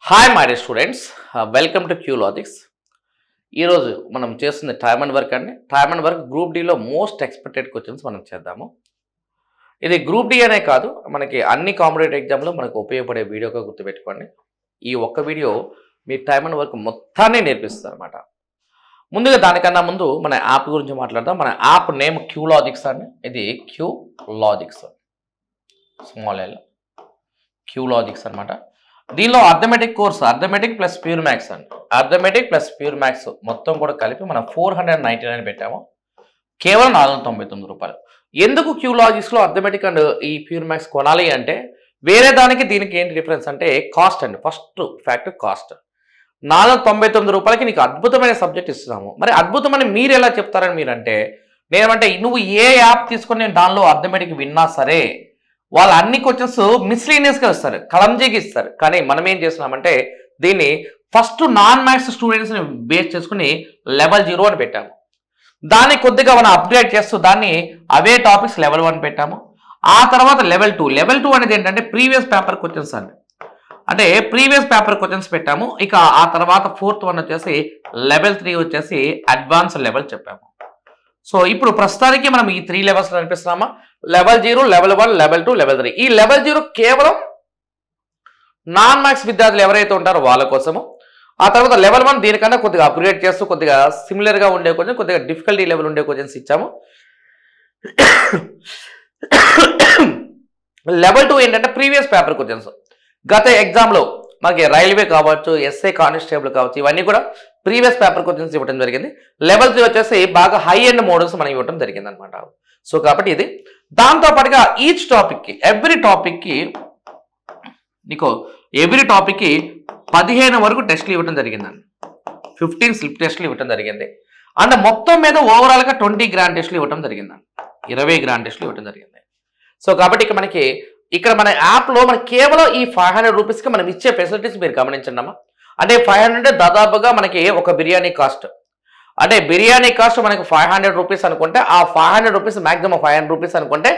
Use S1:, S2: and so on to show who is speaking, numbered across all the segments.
S1: Hi my dear students, welcome to Q Logics. ఈరోజు మనం చేస్తుంది టైమ్ అండ్ వర్క్ అండి. టైమ్ అండ్ వర్క్ గ్రూప్ డీలో మోస్ట్ ఎక్స్పెక్టెడ్ క్వశ్చన్స్ మనం చేద్దాము. ఇది గ్రూప్ డి అనే కాదు, మనకి అన్ని కాంపిటేటివ్ ఎగ్జామ్లో మనకు ఉపయోగపడే వీడియోగా గుర్తుపెట్టుకోండి. ఈ ఒక్క video me time and work మొత్తాన్ని నేర్పిస్తుంది అనమాట. ముందుగా దానికన్నా ముందు మన యాప్ గురించి మాట్లాడదాం. మన యాప్ నేమ్ క్యూ లాజిక్స్ అండి. ఇది Q logics, small L, Q logics అనమాట. దీనిలో arithmetic course, arithmetic plus pure maths అండి. అర్థమెటిక్ ప్లస్ ప్యూర్ మ్యాథ్స్ మొత్తం కూడా కలిపి మనం 499 పెట్టాము, కేవలం 499 రూపాయలు. ఎందుకు క్యూ లాజిక్స్లో అర్థమెటిక్ అండ్ ఈ ప్యూర్ మ్యాథ్స్ కొనాలి అంటే, వేరే దానికి దీనికి ఏంటి డిఫరెన్స్ అంటే కాస్ట్ అండి. First factor cost. 499 రూపాయలకి నీకు అద్భుతమైన సబ్జెక్ట్ ఇస్తున్నాము. మరి అద్భుతమని మీరు ఎలా చెప్తారని మీరంటే, నేనేమంటే నువ్వు ఏ యాప్ తీసుకొని నేను దానిలో అర్థమెటిక్ విన్నా సరే వాళ్ళు అన్ని క్వశ్చన్స్ మిస్లీనియస్గా ఇస్తారు, కలంజీకి ఇస్తారు. కానీ మనం ఏం చేస్తున్నామంటే దీన్ని ఫస్ట్ నాన్ మ్యాథ్స్ స్టూడెంట్స్ని బేస్ చేసుకుని లెవెల్ 0 అని పెట్టాము. దాన్ని కొద్దిగా మనం అప్గ్రేడ్ చేస్తూ దాన్ని అవే టాపిక్స్ లెవెల్ 1 పెట్టాము. ఆ తర్వాత లెవెల్ 2. లెవెల్ 2 అనేది ఏంటంటే ప్రీవియస్ పేపర్ క్వశ్చన్స్ అండి. అంటే ప్రీవియస్ పేపర్ క్వశ్చన్స్ పెట్టాము. ఇక ఆ తర్వాత 4th వన్ వచ్చేసి లెవెల్ 3 వచ్చేసి అడ్వాన్స్ లెవెల్ చెప్పాము. సో ఇప్పుడు ప్రస్తుతానికి మనం ఈ 3 లెవెల్స్ కనిపిస్తున్నామా, లెవెల్ 0, లెవెల్ 1, లెవెల్ 2, లెవెల్ 3. ఈ లెవెల్ 0 కేవలం నాన్ మ్యాథ్స్ విద్యార్థులు ఎవరైతే ఉంటారో వాళ్ళ కోసము. ఆ తర్వాత లెవెల్ 1 దీనికన్నా కొద్దిగా అప్గ్రేడ్ చేస్తూ కొద్దిగా సిమిలర్గా ఉండే క్వశ్చన్, కొద్దిగా డిఫికల్టీ లెవెల్ ఉండే క్వశ్చన్స్ ఇచ్చాము. లెవెల్ 2 ఏంటంటే ప్రీవియస్ పేపర్ క్వశ్చన్స్. గత ఎగ్జామ్లో మనకి రైల్వే కావచ్చు, ఎస్ఐ కానిస్టేబుల్ కావచ్చు, ఇవన్నీ కూడా ప్రీవియస్ పేపర్ క్వశ్చన్స్ ఇవ్వడం జరిగింది. లెవెల్ 3 వచ్చేసి బాగా హై ఎండ్ మోడల్స్ మనం ఇవ్వడం జరిగింది అనమాట. సో కాబట్టి ఇది దాంతోపాటుగా ఈచ్ టాపిక్కి, ఎవ్రీ టాపిక్కి నీకు ఎవ్రీ టాపిక్కి 15 వరకు టెస్ట్లు ఇవ్వడం జరిగిందండి. 15 స్లిప్ టెస్ట్లు ఇవ్వడం జరిగింది. అండ్ మొత్తం మీద ఓవరాల్గా 20 గ్రాండ్ టెస్ట్లు ఇవ్వడం జరిగిందండి. 20 గ్రాండ్ టెస్ట్లు ఇవ్వడం జరిగింది. సో కాబట్టి ఇక మనకి ఇక్కడ మన యాప్లో మనకి కేవలం ఈ 500 రూపీస్కి మనం ఇచ్చే ఫెసిలిటీస్ మీరు గమనించండి అమ్మా. అంటే 500 దాదాపుగా మనకి ఒక బిర్యానీ కాస్ట్. అంటే బిర్యానీ కాస్ట్ మనకి 500 రూపీస్ అనుకుంటే, ఆ 500 రూపీస్ మ్యాక్సిమం 500 రూపీస్ అనుకుంటే,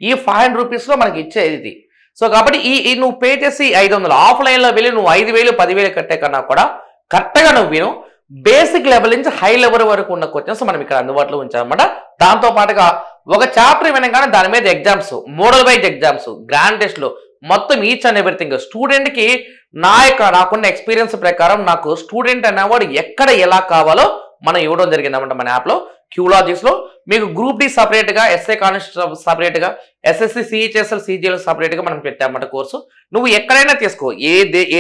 S1: ఈ 500 రూపీస్లో మనకి ఇచ్చేది ఇది. సో కాబట్టి ఈ నువ్వు పే చేసి 500 ఆఫ్లైన్లో వెళ్ళి నువ్వు 5,000 10,000 కట్టే కన్నా కూడా కరెక్ట్గా నువ్వు విను బేసిక్ లెవెల్ నుంచి హై లెవెల్ వరకు ఉన్న క్వశ్చన్స్ మనం ఇక్కడ అందుబాటులో ఉంచామన్నమాట. దాంతో పాటుగా ఒక చాప్టర్ వినగానే దాని మీద exams, model wise exams, grand టెస్ట్లు, మొత్తం ఈచ్ అండ్ ఎవ్రీథింగ్ స్టూడెంట్కి నాకున్న ఎక్స్పీరియన్స్ ప్రకారం నాకు స్టూడెంట్ అనేవాడు ఎక్కడ ఎలా కావాలో మనం ఇవ్వడం జరిగిందన్నమాట మన యాప్లో క్యూ లాజిక్స్లో. మీకు గ్రూప్ డి సపరేట్గా, ఎస్ఐ కానిస్టేబుల్ సపరేట్గా, ఎస్ఎస్సి సిహెచ్ఎస్ఎల్ సిజిఎల్ సపరేట్గా మనం పెట్టామన్నమాట కోర్సు. నువ్వు ఎక్కడైనా తీసుకో, ఏ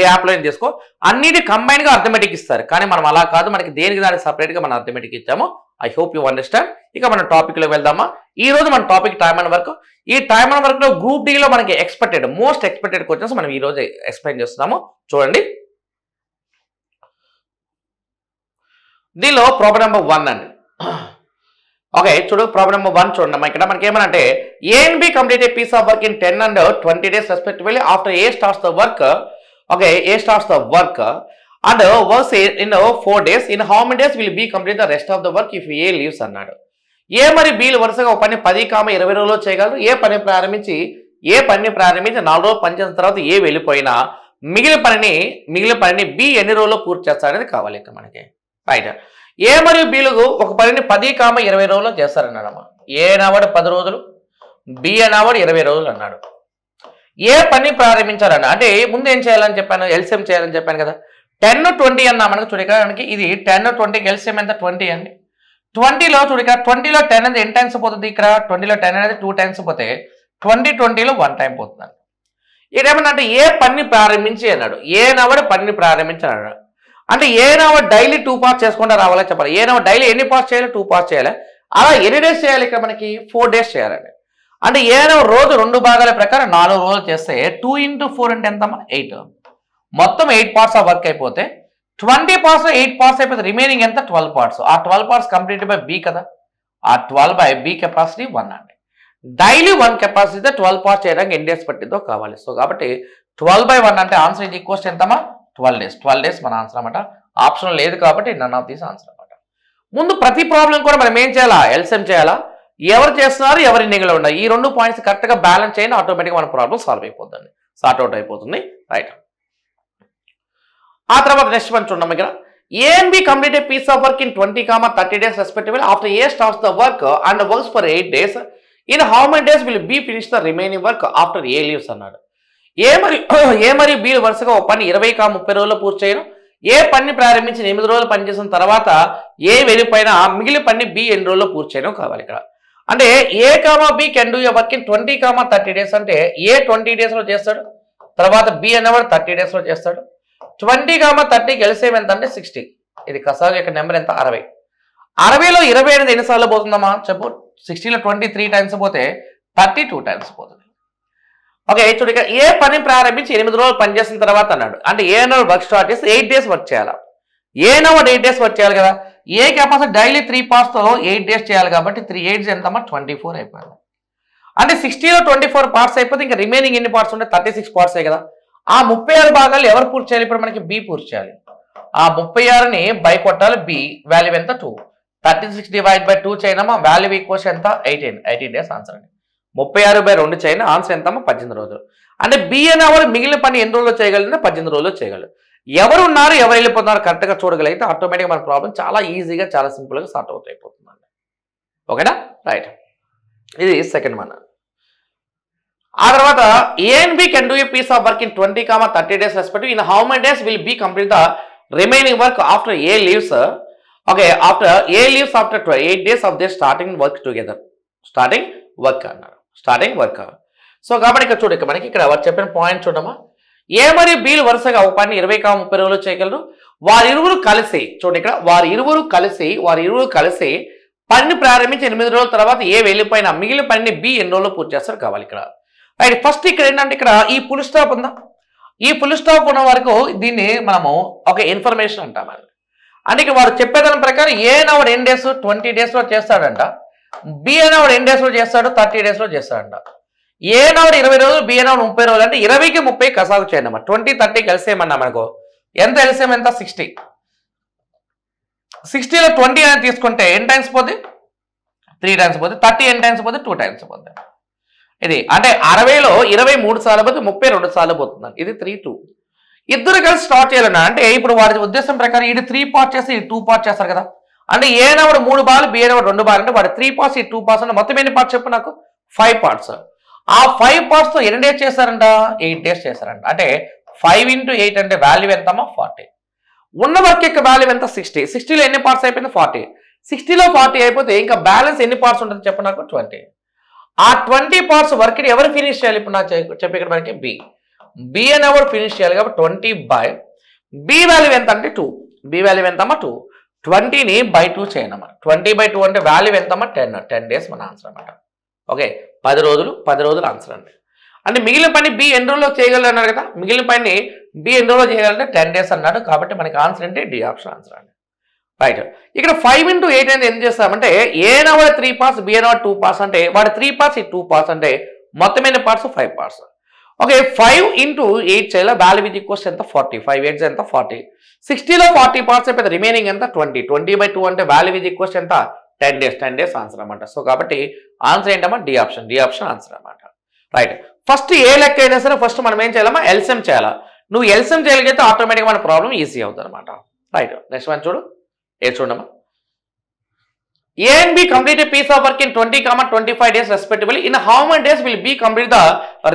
S1: యాప్లో అయినా తీసుకో, అన్నిటి కంబైన్గా అర్థమెటిక్ ఇస్తారు. కానీ మనం అలా కాదు, మనకి దేనికి దానికి సపరేట్గా మనం అర్థమెటిక్ ఇచ్చాము. I hope you understand. ఇక మన టాపిక్లో వెళ్దామా. ఈ రోజు మన టాపిక్ టైమ్ అండ్ వర్క్. ఈ టైమ్ అండ్ వర్క్లో గ్రూప్ డిలో మనకి మోస్ట్ ఎక్స్పెక్టెడ్ క్వశ్చన్స్ మనం ఈ రోజు ఎక్స్ప్లెయిన్ చేస్తున్నాము. చూడండి, దీనిలో ప్రాబ్లం నెంబర్ 1 అండి. ఓకే చూడు, ప్రాబ్లం నెంబర్ 1 చూడండి. ఇక్కడ మనకి ఏమనంటే A and B complete a piece of work in 10 and 20 days respectively after A starts the work. Okay, A starts the work and works in 4 days. In how many days will be complete the rest of the work if A leaves అన్నాడు. A మరి బీలు వరుసగా ఒక పని 10, 20 రోజుల్లో చేయగలరు. ఏ పని ప్రారంభించి 4 రోజులు పనిచేసిన తర్వాత ఏ వెళ్ళిపోయినా మిగిలిన పనిని బి ఎన్ని రోజుల్లో పూర్తి చేస్తారనేది కావాలి ఇక్కడ మనకి. రైట్, ఏ మరియు బీలకు ఒక పనిని 10, 20 రోజుల్లో చేస్తారన్నాడమ్మా. ఏ అనేవాడు 10 రోజులు, బి అనేవాడు 20 రోజులు అన్నాడు. ఏ పని ప్రారంభించారన్న అంటే ముందు ఏం చేయాలని చెప్పాను, ఎల్సిఎం చేయాలని చెప్పాను కదా. 10, 20 అన్నా మనకు చూడడానికి ఇది 10, 20 ఎల్సిఎం ఎంత 20 అండి. 20లో చూడక 20లో 10 అనేది ఎన్ని టైమ్స్ పోతుంది, ఇక్కడ 20లో 10 అనేది 2 టైమ్స్ పోతే 20లో 1 టైం పోతుంది. ఇదేమన్నా ఏ పని ప్రారంభించి అన్నాడు. ఏ అనేవాడు పనిని ప్రారంభించి అన్నాడు. అంటే ఏనావో డైలీ 2 పార్ట్స్ చేసుకుంటూ రావాలని చెప్పాలి. ఏనావో డైలీ ఎన్ని పార్ట్స్ చేయాలి, 2 పార్ట్స్ చేయాలి. అలా ఎన్ని డేస్ చేయాలి ఇక్కడ మనకి 4 days చేయాలండి. అంటే ఏనావో రోజు 2 భాగాల ప్రకారం 4 రోజులు చేస్తే 2 into 4 అంటే ఎంతమ్మా 8. మొత్తం 8 పార్ట్స్ ఆఫ్ వర్క్ అయిపోతే 20 పార్ట్స్ 8 పార్ట్స్ అయిపోతే రిమైనింగ్ ఎంత 12 పార్ట్స్. ఆ 12 పార్ట్స్ కంప్లీట్ బై బి కదా. ఆ 12 by బి కెపాసిటీ 1 అండి. డైలీ 1 కెపాసిటీ 12 పార్ట్స్ చేయడానికి ఎన్ని డేస్ పట్టిందో కావాలి. సో కాబట్టి 12 by 1 అంటే ఆన్సర్ ఇది ఈక్వల్స్ ఎంతమ్మా 12 days. 12 days మన ఆన్సర్ అనమాట. ఆప్షన్ లేదు కాబట్టి నన్ ఆఫ్ దీస్ ఆన్సర్ అనమాట. ముందు ప్రతి ప్రాబ్లం కూడా మనం ఏం చేయాలా, ఎల్సిఎం చేయాలా, ఎవరు చేస్తున్నారు, ఎవరి నిఘలో ఉన్నాయి, ఈ 2 పాయింట్స్ కరెక్ట్గా బ్యాలెన్స్ చేయండి, ఆటోమేటిక్గా మన ప్రాబ్లం సాల్వ్ అయిపోతుంది, సార్ట్ అవుట్ అయిపోతుంది. రైట్, ఆ తర్వాత నెక్స్ట్ వన్ చూడండి ఇక్కడ A and B complete a piece of work in 20, 30 days respectively. After A starts the work and works for 8 days, in how many days will B finish the remaining work after A leaves అన్నాడు. A మరియు B వరుసగా ఒక పని 20, 30 రోజుల్లో పూర్తి చేయను. ఏ పని ప్రారంభించి 8 రోజులు పనిచేసిన తర్వాత ఏ వెళ్ళిపోయినా మిగిలిన పని B ఎన్ని రోజుల్లో పూర్తి చేయడం కావాలి ఇక్కడ. అంటే A, B can do a work in 20, 30 days అంటే A 20 days లో చేస్తాడు, తర్వాత B అనేవాడు 30 days లో చేస్తాడు. 20, 30 ఎల్సిఎం ఎంత అంటే 60. ఇది కసాగు యొక్క నెంబర్ ఎంత 60. 60లో 20 అనేది ఎన్నిసార్లు పోతుందమ్మా చెప్పు. 60లో 23 టైమ్స్ పోతే 32 టైమ్స్ పోతుంది. ఓకే చూడు ఇక్కడ ఏ పని ప్రారంభించి 8 రోజులు పని చేసిన తర్వాత అన్నాడు. అంటే ఏ అన్నవాడు వర్క్ స్టార్ట్ చేసి 8 days వర్క్ చేయాలా. ఏ అన్నవాడు 8 days వర్క్ చేయాలి కదా. ఏ కెపాసిటీ డైలీ 3 partsతో 8 days చేయాలి కాబట్టి 3 8s ఎంతమ్మా 24 అయిపోయింది. అంటే 60లో 24 parts అయిపోతే ఇంకా రిమైనింగ్ ఎన్ని పార్ట్స్ ఉంటాయి 36 partsే కదా. ఆ 36 భాగాలు ఎవరు పూర్తి చేయాలి ఇప్పుడు మనకి బి పూర్తి చేయాలి. ఆ 36ని బై కొట్టాలి బి వాల్యూ ఎంత 2. 36 డివైడ్ బై 2 చేయనమా వాల్యూ ఈక్వల్స్ ఎంత 18 days ఆన్సర్ అండి. 36/2 చేయన ఆన్సర్ ఎంతమ్మా 18 రోజులు. అంటే బి అనేవాడు మిగిలిన పని ఎన్ని రోజుల్లో చేయగలిగినా 18 రోజుల్లో చేయగలరు. ఎవరు ఉన్నారు ఎవరు వెళ్ళిపోతున్నారు కరెక్ట్గా చూడగలిగితే ఆటోమేటిక్గా మన ప్రాబ్లం చాలా ఈజీగా చాలా సింపుల్గా సార్ట్ అవుట్ అయిపోతుందండి. ఓకేనా రైట్. ఇది సెకండ్ వన్. ఆ తర్వాత A and B can do a piece of work in 20, 30 days respectively. In how many days will B complete the remaining work after A leaves? Okay, after A leaves after 8 days of their starting work together. Starting work అన్నారు. Starting work. So కాబట్టి ఇక్కడ చూడు మనకి ఇక్కడ చెప్పిన point చూడమ్మా. ఏ మరియు బీలు వరుసగా ఒక పని 20, 30 రోజులు చేయగలరు. వారిరువురు కలిసి చూడండి ఇక్కడ వారిరువురు కలిసి పనిని ప్రారంభించి 8 రోజుల తర్వాత ఏ వెళ్ళిపోయినా మిగిలిన పనిని బి ఎన్ని రోజుల్లో పూర్తి చేస్తారు కావాలి ఇక్కడ. రైట్. ఫస్ట్ ఇక్కడ ఏంటంటే ఇక్కడ ఈ ఫుల్ స్టాప్ ఉందా, ఈ ఫుల్ స్టాప్ ఉన్న వరకు దీన్ని మనము ఒక ఇన్ఫర్మేషన్ అంటామండి. అంటే ఇక్కడ వాడు చెప్పేదాని ప్రకారం ఏ అనేవాడు ఎన్ని డేస్ 20 daysలో చేస్తాడంట, బి అనేవాడు ఎన్ని డేస్లో చేస్తాడు 30 daysలో చేస్తాడంట. ఏ అనేవాడు 20 రోజులు, బి అనేవాడు 30 రోజులు. అంటే 20కి 30 కసాగు చేయండి అమ్మా. 20, 30 ఎల్సిఎం మనకు ఎంత ఎల్సిఎం ఎంత 60. 60లో 20 అనేది తీసుకుంటే ఎన్ని టైమ్స్ పోతే 3 times పోతే, 30 ఎన్ని టైమ్స్ పోతే 2 times పోతే. ఇది అంటే 60లో 23 సార్లు పోతే 32 సార్లు పోతుందండి. ఇది 3, 2. ఇద్దరు కలిసి స్టార్ట్ చేయాలన్నా అంటే ఇప్పుడు వాడి ఉద్దేశం ప్రకారం ఇది 3 parts చేసి ఇది 2 parts చేస్తారు కదా. అంటే ఏ అనేవాడు 3 బాల్, బి అనేవాడు 2 బాల్. అంటే వాడు 3 parts ఈ 2 parts అంటే మొత్తం ఎన్ని పార్ట్స్ చెప్పు నాకు 5 parts. ఆ 5 partsతో ఎన్ని డేస్ చేస్తారంట 8 days చేస్తారంట. అంటే 5 into 8 అంటే వాల్యూ ఎంతమ్మా 40. ఉన్న వర్క్ యొక్క వాల్యూ ఎంత 60. 60లో ఎన్ని పార్ట్స్ అయిపోయింది 40. 60లో 40 అయిపోతే ఇంకా బ్యాలెన్స్ ఎన్ని పార్ట్స్ ఉంటుంది చెప్పు నాకు 20. ఆ 20 parts వర్క్ని ఎవరు ఫినిష్ చేయాలి ఇప్పుడు నాకు చెప్పి ఇక్కడ మనకి బి అనేవాడు ఫినిష్ చేయాలి కాబట్టి 20 by బి వాల్యూ ఎంత అంటే 2. బి వాల్యూ ఎంతమ్మా 2. 20ని by 2 చేయనమ్మా. 20/2 అంటే వాల్యూ ఎంతమ్మా 10 days మన ఆన్సర్ అనమాట. ఓకే 10 రోజులు ఆన్సర్ అండి. అంటే మిగిలిన పని బి ఎన్ని రోజుల్లో చేయగలరు అన్నారు కదా, మిగిలిన పని బి ఎన్ని రోజుల్లో చేయగలంటే 10 days అన్నాడు. కాబట్టి మనకి ఆన్సర్ అంటే డి ఆప్షన్ ఆన్సర్ అండి. రైట్. ఇక్కడ 5 into 8 అనేది ఏం చేస్తామంటే ఏ అనేవాడు 3 parts, బి అనేవాడు 2 parts అంటే వాడు 3 parts ఈ 2 parts అంటే మొత్తం ఎన్ని పార్ట్స్ 5 parts. ఓకే 5 into 8 చేయాలి వాల్యూ విత్ ఈక్వల్స్ ఎంత 40. 5 8s ఎంత 40. 60లో 40 parts అయిపోతే రిమైనింగ్ ఎంత 20. 20/2 అంటే వాల్యూ విత్ ఈక్వల్స్ ఎంత 10 days ఆన్సర్ అనమాట. సో కాబట్టి ఆన్సర్ ఏంటమ్మా డి ఆప్షన్ ఆన్సర్ అనమాట. రైట్. ఫస్ట్ ఏ లెక్క అయినా సరే ఫస్ట్ మనం ఏం చేయాలమ్మా ఎల్సిఎం చేయాలా. నువ్వు ఎల్సిఎం చేయగలిగితే ఆటోమేటిక్గా మన ప్రాబ్లం ఈజీ అవుతుంది అనమాట. రైట్. నెక్స్ట్ వన్ చూడు చూడమ్మా. A and B complete a piece of work in 20, 25 days respectively. In how many days will B complete the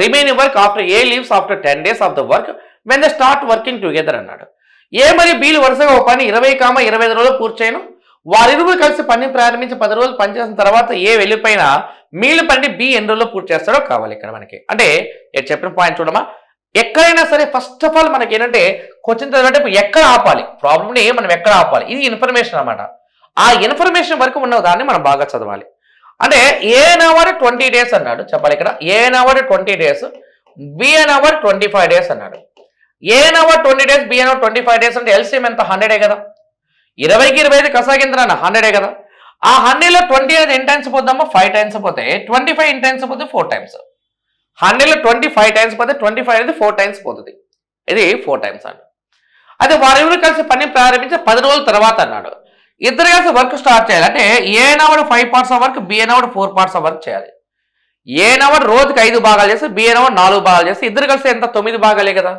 S1: remaining work after A leaves after 10 days of the work when they start working together అన్నాడు. A మరియు బీలు వరుసగా ఒక పని 20, 25 రోజులు పూర్తి చేయను. వారిరువురు కలిసి పని ప్రారంభించి 10 రోజులు పనిచేసిన తర్వాత ఏ వెళ్ళిపోయినా మిగిలిన పని బి ఎన్ని రోజుల్లో పూర్తి చేస్తాడో కావాలి ఇక్కడ మనకి. అంటే చెప్పిన పాయింట్ చూడమ్మా. ఎక్కడైనా సరే ఫస్ట్ ఆఫ్ ఆల్ మనకి ఏంటంటే క్వశ్చన్ చదివంటే ఎక్కడ ఆపాలి, ప్రాబ్లమ్ని మనం ఎక్కడ ఆపాలి, ఇది ఇన్ఫర్మేషన్ అనమాట. ఆ ఇన్ఫర్మేషన్ వరకు ఉన్న దాన్ని మనం బాగా చదవాలి. అంటే ఏ అనేవాడు 20 days అన్నాడు చెప్పాలి ఇక్కడ. ఏ అనేవాడు 20 days, బి అనేవాడు 25 days అన్నాడు. ఏ అనేవాడు 20 days, బి అనేవాడు 25 days అంటే ఎల్సిఎం ఎంత 100 కదా. 20కి 25 కసాగింద్ర 100 కదా. ఆ 100లో 20 అనేది ఎన్ని టైమ్స్ పోద్దామో 5 times పోతే 25 ఎన్ని టైమ్స్ పోతే 4 times. 100లో 20 5 times పోతే 25 అనేది 4 times పోతుంది. ఇది 4 times అన్నాడు. అదే వారిరువురు కలిసి పని ప్రారంభించి 10 రోజుల తర్వాత అన్నాడు. ఇద్దరు కలిసి వర్క్ స్టార్ట్ చేయాలి. అంటే ఏ అనేవాడు 5 parts ఆఫ్ వర్క్, బి అనేవాడు 4 parts ఆఫ్ వర్క్ చేయాలి. ఏ అనేవాడు రోజుకి 5 భాగాలు చేస్తే బి అనేవాడు 4 భాగాలు చేస్తే ఇద్దరు కలిసి ఎంత 9 భాగాలే కదా.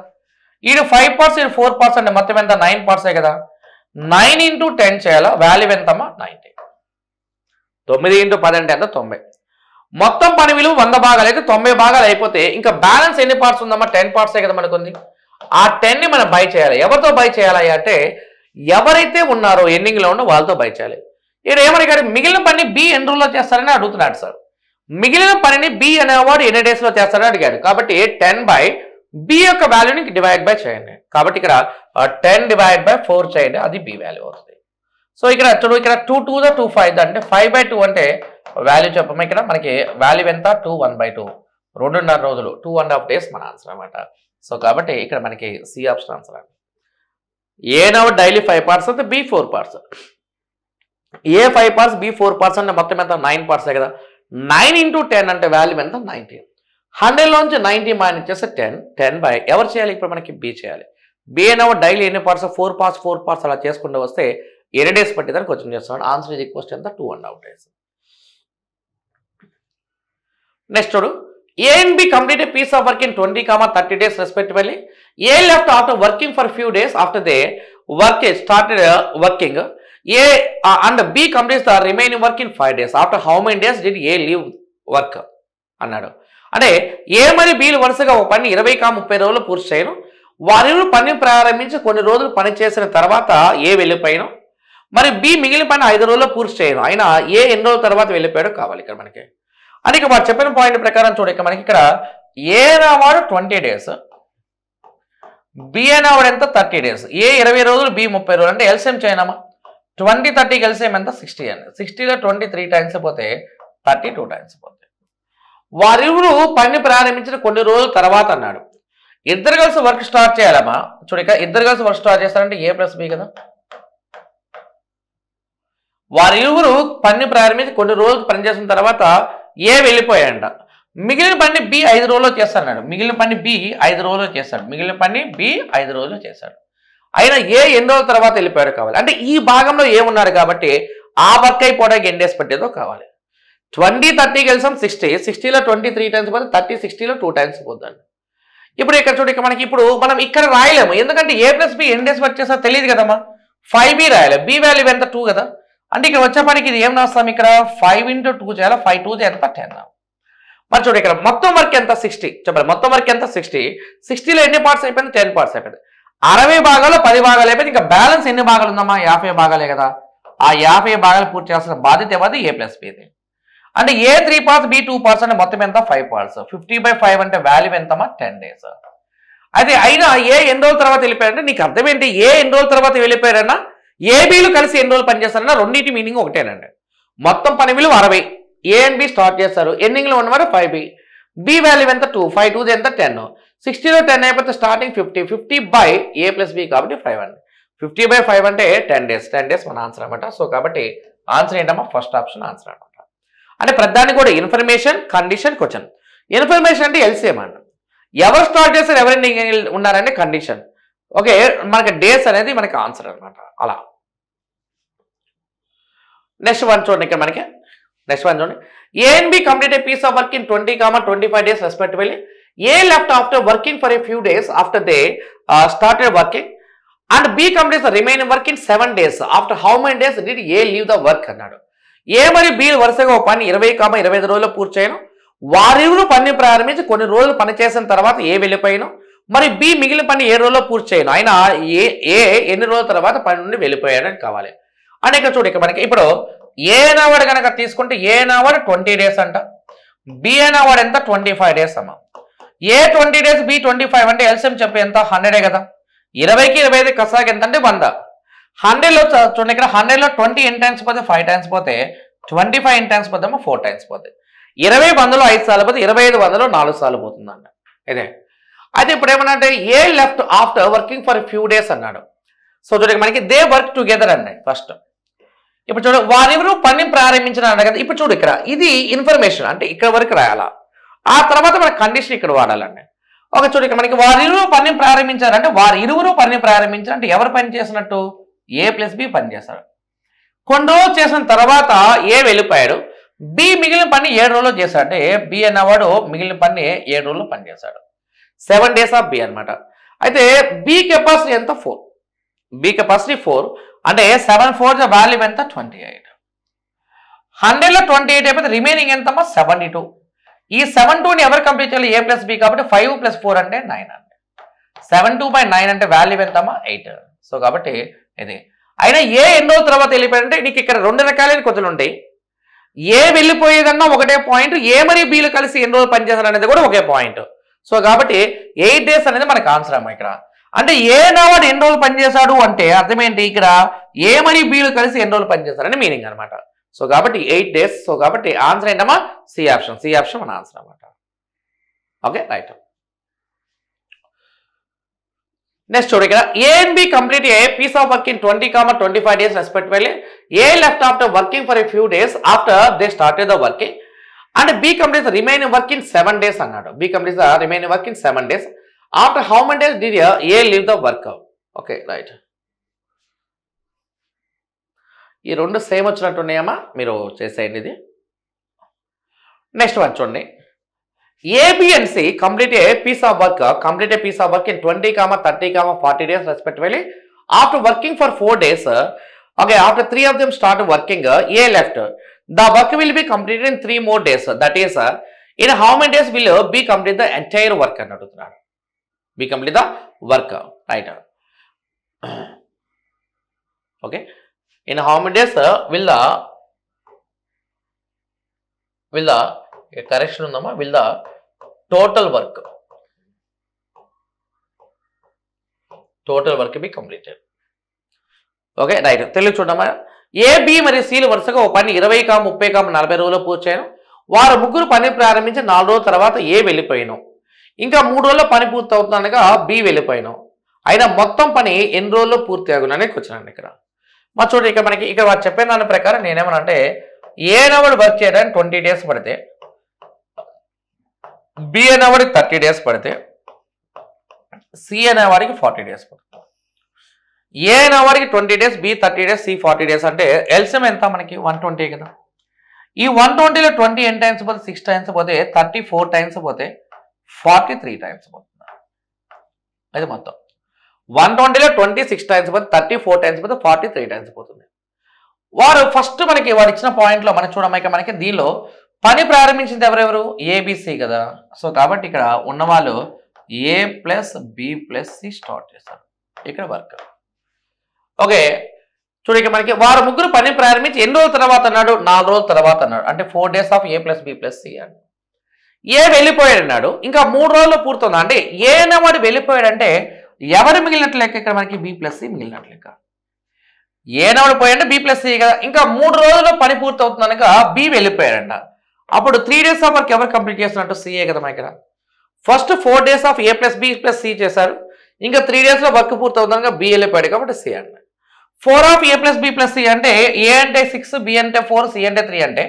S1: ఈడు 5 పార్ట్స్ ఈడు 4 పార్ట్స్ అంటే మొత్తం ఎంత 9 పార్ట్సే కదా. 9 into 10 చేయాలా, వాల్యూ ఎంతమ్మా 90. 9 into 10 అంటే ఎంత 90. మొత్తం పని విలువ 100 భాగాలు అయితే 90 భాగాలు అయిపోతే ఇంకా బ్యాలెన్స్ ఎన్ని పార్ట్స్ ఉందమ్మా 10 పార్ట్సే కదా మనకు ఉంది. ఆ 10ని మనం బై చేయాలి. ఎవరితో బై చేయాలి అంటే ఎవరైతే ఉన్నారో ఎండింగ్లో ఉన్న వాళ్ళతో బై చేయాలి. ఇక్కడ ఏమడిగాడు, మిగిలిన పని బి ఎన్ని రోజుల్లో చేస్తారని అడుగుతున్నాడు సార్. మిగిలిన పనిని బి అనేవాడు ఎన్ని డేస్లో చేస్తారని అడిగాడు. కాబట్టి 10 by బి యొక్క వాల్యూని డివైడ్ బై చేయండి. కాబట్టి ఇక్కడ 10 divided by 4 చేయండి, అది బి వాల్యూ అవుతుంది. సో ఇక్కడ చూడు, ఇక్కడ 2 2 2 5 అంటే 5/2 అంటే వాల్యూ చెప్పము. ఇక్కడ మనకి వాల్యూ ఎంత 2 1/2, 2.5 రోజులు, 2.5 days మన ఆన్సర్ అనమాట. సో కాబట్టి ఇక్కడ మనకి సి ఆప్షన్ ఆన్సర్ అండి. ఏ నవ్ డైలీ 5 parts అయితే బి 4 parts. ఏ 5 parts బి 4 parts అంటే మొత్తం ఎంత 9 parts కదా. 9 into 10 అంటే వాల్యూ ఎంత 19. 100లోంచి 90 మైనస్ చేస్తే 10 by ఎవరు చేయాలి, ఇప్పుడు మనకి బి చేయాలి. బి అనేవ డైలీ ఎన్ని పార్ట్స్ 4 parts అలా చేసుకుంటూ వస్తే ఎన్ని డేస్ పట్టిందని క్వశ్చన్ చేస్తున్నాడు. ఆన్సర్ ఈజ్ ఈక్వల్స్ ఎంత 2.5 days. నెక్స్ట్ చూడు, A and B complete a piece of work in 20, 30 days respectively. A left after working for few days after they work started working. A and B completes the remaining work in 5 days. After how many days did A leave work అన్నాడు. అంటే ఏ మరియు బీలు వరుసగా ఒక పని 20-30 రోజులు పూర్తి చేయను. వారిని పని ప్రారంభించి కొన్ని రోజులు పని చేసిన తర్వాత ఏ వెళ్ళిపోయాను. మరి బి మిగిలిన పని 5 రోజుల్లో పూర్తి చేయను. అయినా ఏ ఎన్ని రోజుల తర్వాత వెళ్ళిపోయాడో కావాలి ఇక్కడ మనకి. అని ఇక వాడు చెప్పిన పాయింట్ ప్రకారం చూడ, ఇక మనకి ఇక్కడ ఏ అనేవాడు 20 days, బి అనేవాడు ఎంత 30 days. ఏ 20 రోజులు, బి 30 రోజులు. అంటే ఎల్సిఎం చేయనమ్మా. 20 30 ఎల్సిఎం ఎంత 60 అండి. 60లో 20 3 times పోతే 30 2 times పోతే. వారిరువురు పని ప్రారంభించిన కొన్ని రోజుల తర్వాత అన్నాడు. ఇద్దరు కలిసి వర్క్ స్టార్ట్ చేయాలమ్మా. చూడ, ఇక ఇద్దరు కలిసి వర్క్ స్టార్ట్ చేస్తారంటే ఏ ప్లస్ బి కదా. వారిరువురు పని ప్రారంభించి కొన్ని రోజులు పనిచేసిన తర్వాత ఏ వెళ్ళిపోయాడంట. మిగిలిన పని బి 5 రోజుల్లో చేస్తాడు. మిగిలిన పని బి 5 రోజుల్లో చేస్తాడు. మిగిలిన పని బి 5 రోజుల్లో చేశాడు. అయినా ఏ ఎన్ని రోజుల తర్వాత వెళ్ళిపోయాడో కావాలి. అంటే ఈ భాగంలో ఏమున్నాడు కాబట్టి ఆ వర్క్ అయిపోవడానికి ఎన్ని డేస్ పట్టేదో కావాలి. 20 30 కలిసాం 60, 60లో 20 3 times పోతే 30 60లో 2 times పోద్దండి. ఇప్పుడు ఇక్కడ చూడ, ఇక మనకి ఇప్పుడు మనం ఇక్కడ రాయలేము. ఎందుకంటే ఏ ప్లస్ బి ఎన్ని డేస్ వర్క్ చేస్తా తెలియదు కదమ్మా. 5b రాయాలి. బి వాల్యూ ఎంత 2 కదా. అంటే ఇక్కడ వచ్చే పనికి ఇది ఏం రాస్తాం, ఇక్కడ 5 into 2 చేయాలి. 5 2 ఎంత 10. మరి చూడ, ఇక్కడ మొత్తం వర్క్ ఎంత 60 చెప్పాలి. మొత్తం వర్క్ ఎంత 60. 60లో ఎన్ని పార్ట్స్ అయిపోయింది 10 parts అయిపోయింది. 60 భాగాలు 10 భాగాలు అయిపోయింది. ఇంకా బ్యాలెన్స్ ఎన్ని భాగాలు ఉందమ్మా 50 భాగాలే కదా. ఆ 50 భాగాలు పూర్తి చేయాల్సిన బాధ్యత ఏమది ఏ ప్లస్ బిది. అంటే ఏ 3 parts బి 2 parts అంటే మొత్తం ఎంత 5 parts. 50/5 అంటే వాల్యూ ఎంతమ్మా 10 days. అయితే అయినా ఏ ఎన్ని రోజుల తర్వాత వెళ్ళిపోయాడంటే నీకు అర్థం ఏంటి, ఏ ఎన్ని రోజుల తర్వాత వెళ్ళిపోయాడన్నా ఏబీలు కలిసి ఎన్ని రోజులు పనిచేస్తారన్నా రెండింటి మీనింగ్ ఒకటేనండి. మొత్తం పని విలువ 60, ఏ అండ్ బి స్టార్ట్ చేస్తారు. ఎండింగ్లో ఉన్నవారు 5b. బి వాల్యూ ఎంత 2, 5 2 ఎంత 10. 60లో 10 అయిపోతే స్టార్టింగ్ 50, 50 by ఏ ప్లస్ బి కాబట్టి 5 అండి. 50/5 అంటే 10 days. 10 days మన ఆన్సర్ అనమాట. సో కాబట్టి ఆన్సర్ ఏంటమ్మా ఫస్ట్ ఆప్షన్ ఆన్సర్ అనమాట. అంటే ప్రధాని కూడా ఇన్ఫర్మేషన్ కండిషన్ క్వశ్చన్. ఇన్ఫర్మేషన్ అంటే ఎల్సిఎం అండి. ఎవరు స్టార్ట్ చేస్తారు ఎవరైనా ఉన్నారంటే కండిషన్. ఓకే, మనకి డేస్ అనేది మనకి ఆన్సర్ అనమాట. అలా నెక్స్ట్ వన్ చూడండి. ఇక్కడ మనకి నెక్స్ట్ వన్ చూడండి. A and B complete a piece of work in 20, 25 days respectively. A left after working for a few days after they started working and B complete the remaining work in 7 days. After how many days did A leave the work అన్నాడు. A మరియు B వరుసగా ఒక పని 20, 25 రోజుల్లో పూర్తి చేయను. వారిరువురు పని ప్రారంభించి కొన్ని రోజులు పని చేసిన తర్వాత ఏ వెళ్ళిపోయాను. మరి బి మిగిలిన పని 7 రోజుల్లో పూర్తి చేయను. అయినా ఏ ఎన్ని రోజుల తర్వాత పని నుండి వెళ్ళిపోయాడని కావాలి. అని ఇక్కడ చూడు, ఇక్కడ మనకి ఇప్పుడు ఏ అనేవాడు కనుక తీసుకుంటే ఏ అనేవాడు 20 days అంట. బి అనేవాడు ఎంత 25 days అమ్మ. ఏ 20 days బి 25 అంటే ఎల్సిఎం చెప్పి ఎంత 100 కదా. 20కి 25 కసాకి ఎంత అంటే 100. 100లో చూడండి, ఇక్కడ 100లో 20 ఎన్ని టైమ్స్ పోతే 5 times పోతే 25 ఎన్ని టైమ్స్ పోతే 4 times పోతే 20 100లో 5 సార్లు పోతే 25 100లో 4 సార్లు పోతుందంట. ఇదే అయితే ఇప్పుడు ఏమన్నా A left after working for few days అన్నాడు. సో చూడండి మనకి దే వర్క్ టుగెదర్ అన్నాడు ఫస్ట్. ఇప్పుడు చూడ, వారెవరు పని ప్రారంభించిన కదా. ఇప్పుడు చూడు, ఇక్కడ ఇది ఇన్ఫర్మేషన్ అంటే ఇక్కడ వరకు రాయాలా. ఆ తర్వాత మన కండిషన్ ఇక్కడ వాడాలండి. ఒక చూడు, ఇక్కడ మనకి వారిరువురు పని ప్రారంభించారంటే వారిరువురు పని ప్రారంభించారు అంటే ఎవరు పని చేసినట్టు ఏ ప్లస్ బి పని చేస్తారు. కొన్ని రోజులు చేసిన తర్వాత ఏ వెళ్ళిపోయాడు. బి మిగిలిన పని 7 రోజుల్లో చేశాడు. అంటే బి అన్నవాడు మిగిలిన పని 7 రోజుల్లో పని చేశాడు. 7 days ఆఫ్ బి అనమాట. అయితే బి కెపాసిటీ ఎంత 4, బి కెపాసిటీ 4 అంటే 7 4 వాల్యూ ఎంత 28. 100లో 28 అయిపోతే రిమైనింగ్ ఎంతమ్మా 72. ఈ 72ని ఎవరు కంప్లీట్ చేయాలి? ఏ ప్లస్ బి కాబట్టి 5 + 4 అంటే 9 అండి. 72/9 అంటే వాల్యూ ఎంతమ్మా 8. సో కాబట్టి ఇది అయినా ఏ ఎన్ని రోజుల తర్వాత వెళ్ళిపోయాడంటే నీకు ఇక్కడ 2 రకాలైన కొద్దులు ఉంటాయి. ఏ వెళ్ళిపోయేదన్నా ఒకటే పాయింట్, ఏ మరియు బీలు కలిసి ఎన్ని రోజులు పనిచేస్తారు అనేది కూడా ఒకే పాయింట్. సో కాబట్టి 8 days అనేది మనకు ఆన్సర్ అమ్మా ఇక్కడ. అంటే ఏ నావాడు ఎన్ని రోజులు పనిచేశాడు అంటే అర్థం ఏంటి? ఇక్కడ ఏ మరియు బీలు కలిసి ఎన్ని రోజులు పనిచేస్తారని మీనింగ్ అనమాట. సో కాబట్టి 8 days. సో కాబట్టి ఆన్సర్ ఏంటమ్మా సి ఆప్షన్. సి ఆప్షన్ మన ఆన్సర్ అనమాట. Okay right. నెక్స్ట్ చూడు ఇక్కడ A and B complete a piece of work in 20, 25 days respectively. A left after working for a few days after they started the working and B complete the remaining work in 7 days అన్నాడు. B complete the remaining work in 7 days. After how many days did A leave the work? Okay right. ఈ రెండు same వచ్చినట్టున్నాయమ్మా, మీరు చేసేయండి ఇది. Next one చూడండి. A, B and C complete a piece of work in 20, 30, 40 days respectively. After working for 4 days, okay, after 3 of them start working, A left. The work will be completed in 3 more days. That is, in how many days will B complete the entire work? B complete the work, right? Okay, in how many days will the correction undamma, will the total work be completed? Okay right. Telugu చూడమ్మా. A B మరియు సిలు వరుసగా ఒక పని 20, 30, 40 రోజుల్లో పూర్తి చేయను. వారు ముగ్గురు పని ప్రారంభించి 4 రోజుల తర్వాత ఏ వెళ్ళిపోయాను. ఇంకా 3 రోజుల్లో పని పూర్తి అవుతుందనగా బి వెళ్ళిపోయాను. అయినా మొత్తం పని ఎన్ని రోజుల్లో పూర్తి అగుననే వచ్చినాను ఇక్కడ. మా చూడండి ఇక్కడ మనకి ఇక్కడ చెప్పిన దాని ప్రకారం నేనేమన్నా అంటే ఏ నవడు వర్క్ చేయడానికి 20 days పడితే, బి అనేవాడికి 30 days పడితే, సి అనేవాడికి 40 days పడుతుంది. ఏ అనేవాడికి 20 days, B 30 days, C 40 days అంటే ఎల్సిఎం ఎంత మనకి 120 కదా. ఈ 120లో 20 ఎన్ని టైమ్స్ పోతే 6 times పోతే 34 times పోతే 43 times పోతుంది. అది మొత్తం 120లో 20 6 times పోతే 34 times పోతే 43 times పోతుంది. వారు ఫస్ట్ మనకి వారు ఇచ్చిన పాయింట్లో మనం చూడమైక మనకి దీనిలో పని ప్రారంభించింది ఎవరెవరు? ఏబిసి కదా. సో కాబట్టి ఇక్కడ ఉన్నవాళ్ళు A plus B plus C start చేస్తారు ఇక్కడ వర్క్. ఓకే చూడు ఇక్కడ మనకి వారు ముగ్గురు పని ప్రారంభించి ఎన్ని రోజుల తర్వాత అన్నాడు? 4 రోజుల తర్వాత అన్నాడు. అంటే 4 days of A plus B plus C అన్నాడు. ఏ వెళ్ళిపోయాడు అన్నాడు. ఇంకా 3 రోజుల్లో పూర్తవుంది. అంటే ఏ అనేవాడు వెళ్ళిపోయాడంటే ఎవరు మిగిలినట్లు లెక్క ఇక్కడ మనకి బి ప్లస్ సి మిగిలినట్లు లెక్క. ఏ అనేవాడు పోయాడంటే బి ప్లస్ సి కదా. ఇంకా 3 రోజుల్లో పని పూర్తి అవుతుందనక బి వెళ్ళిపోయాడంట. అప్పుడు 3 days ఆఫ్ వర్క్ ఎవరు కంప్లీట్ చేస్తున్నట్టు? సిఏ కదా మా ఇక్కడ. First 4 days of A plus B plus C చేశారు. ఇంకా 3 daysలో వర్క్ పూర్తి అవుతుందనక బి వెళ్ళిపోయాడు కాబట్టి సి అన్నాడు. 4 of A plus B plus C అంటే ఏ అంటే 6, బి అంటే 4, సి అంటే 3 అంటే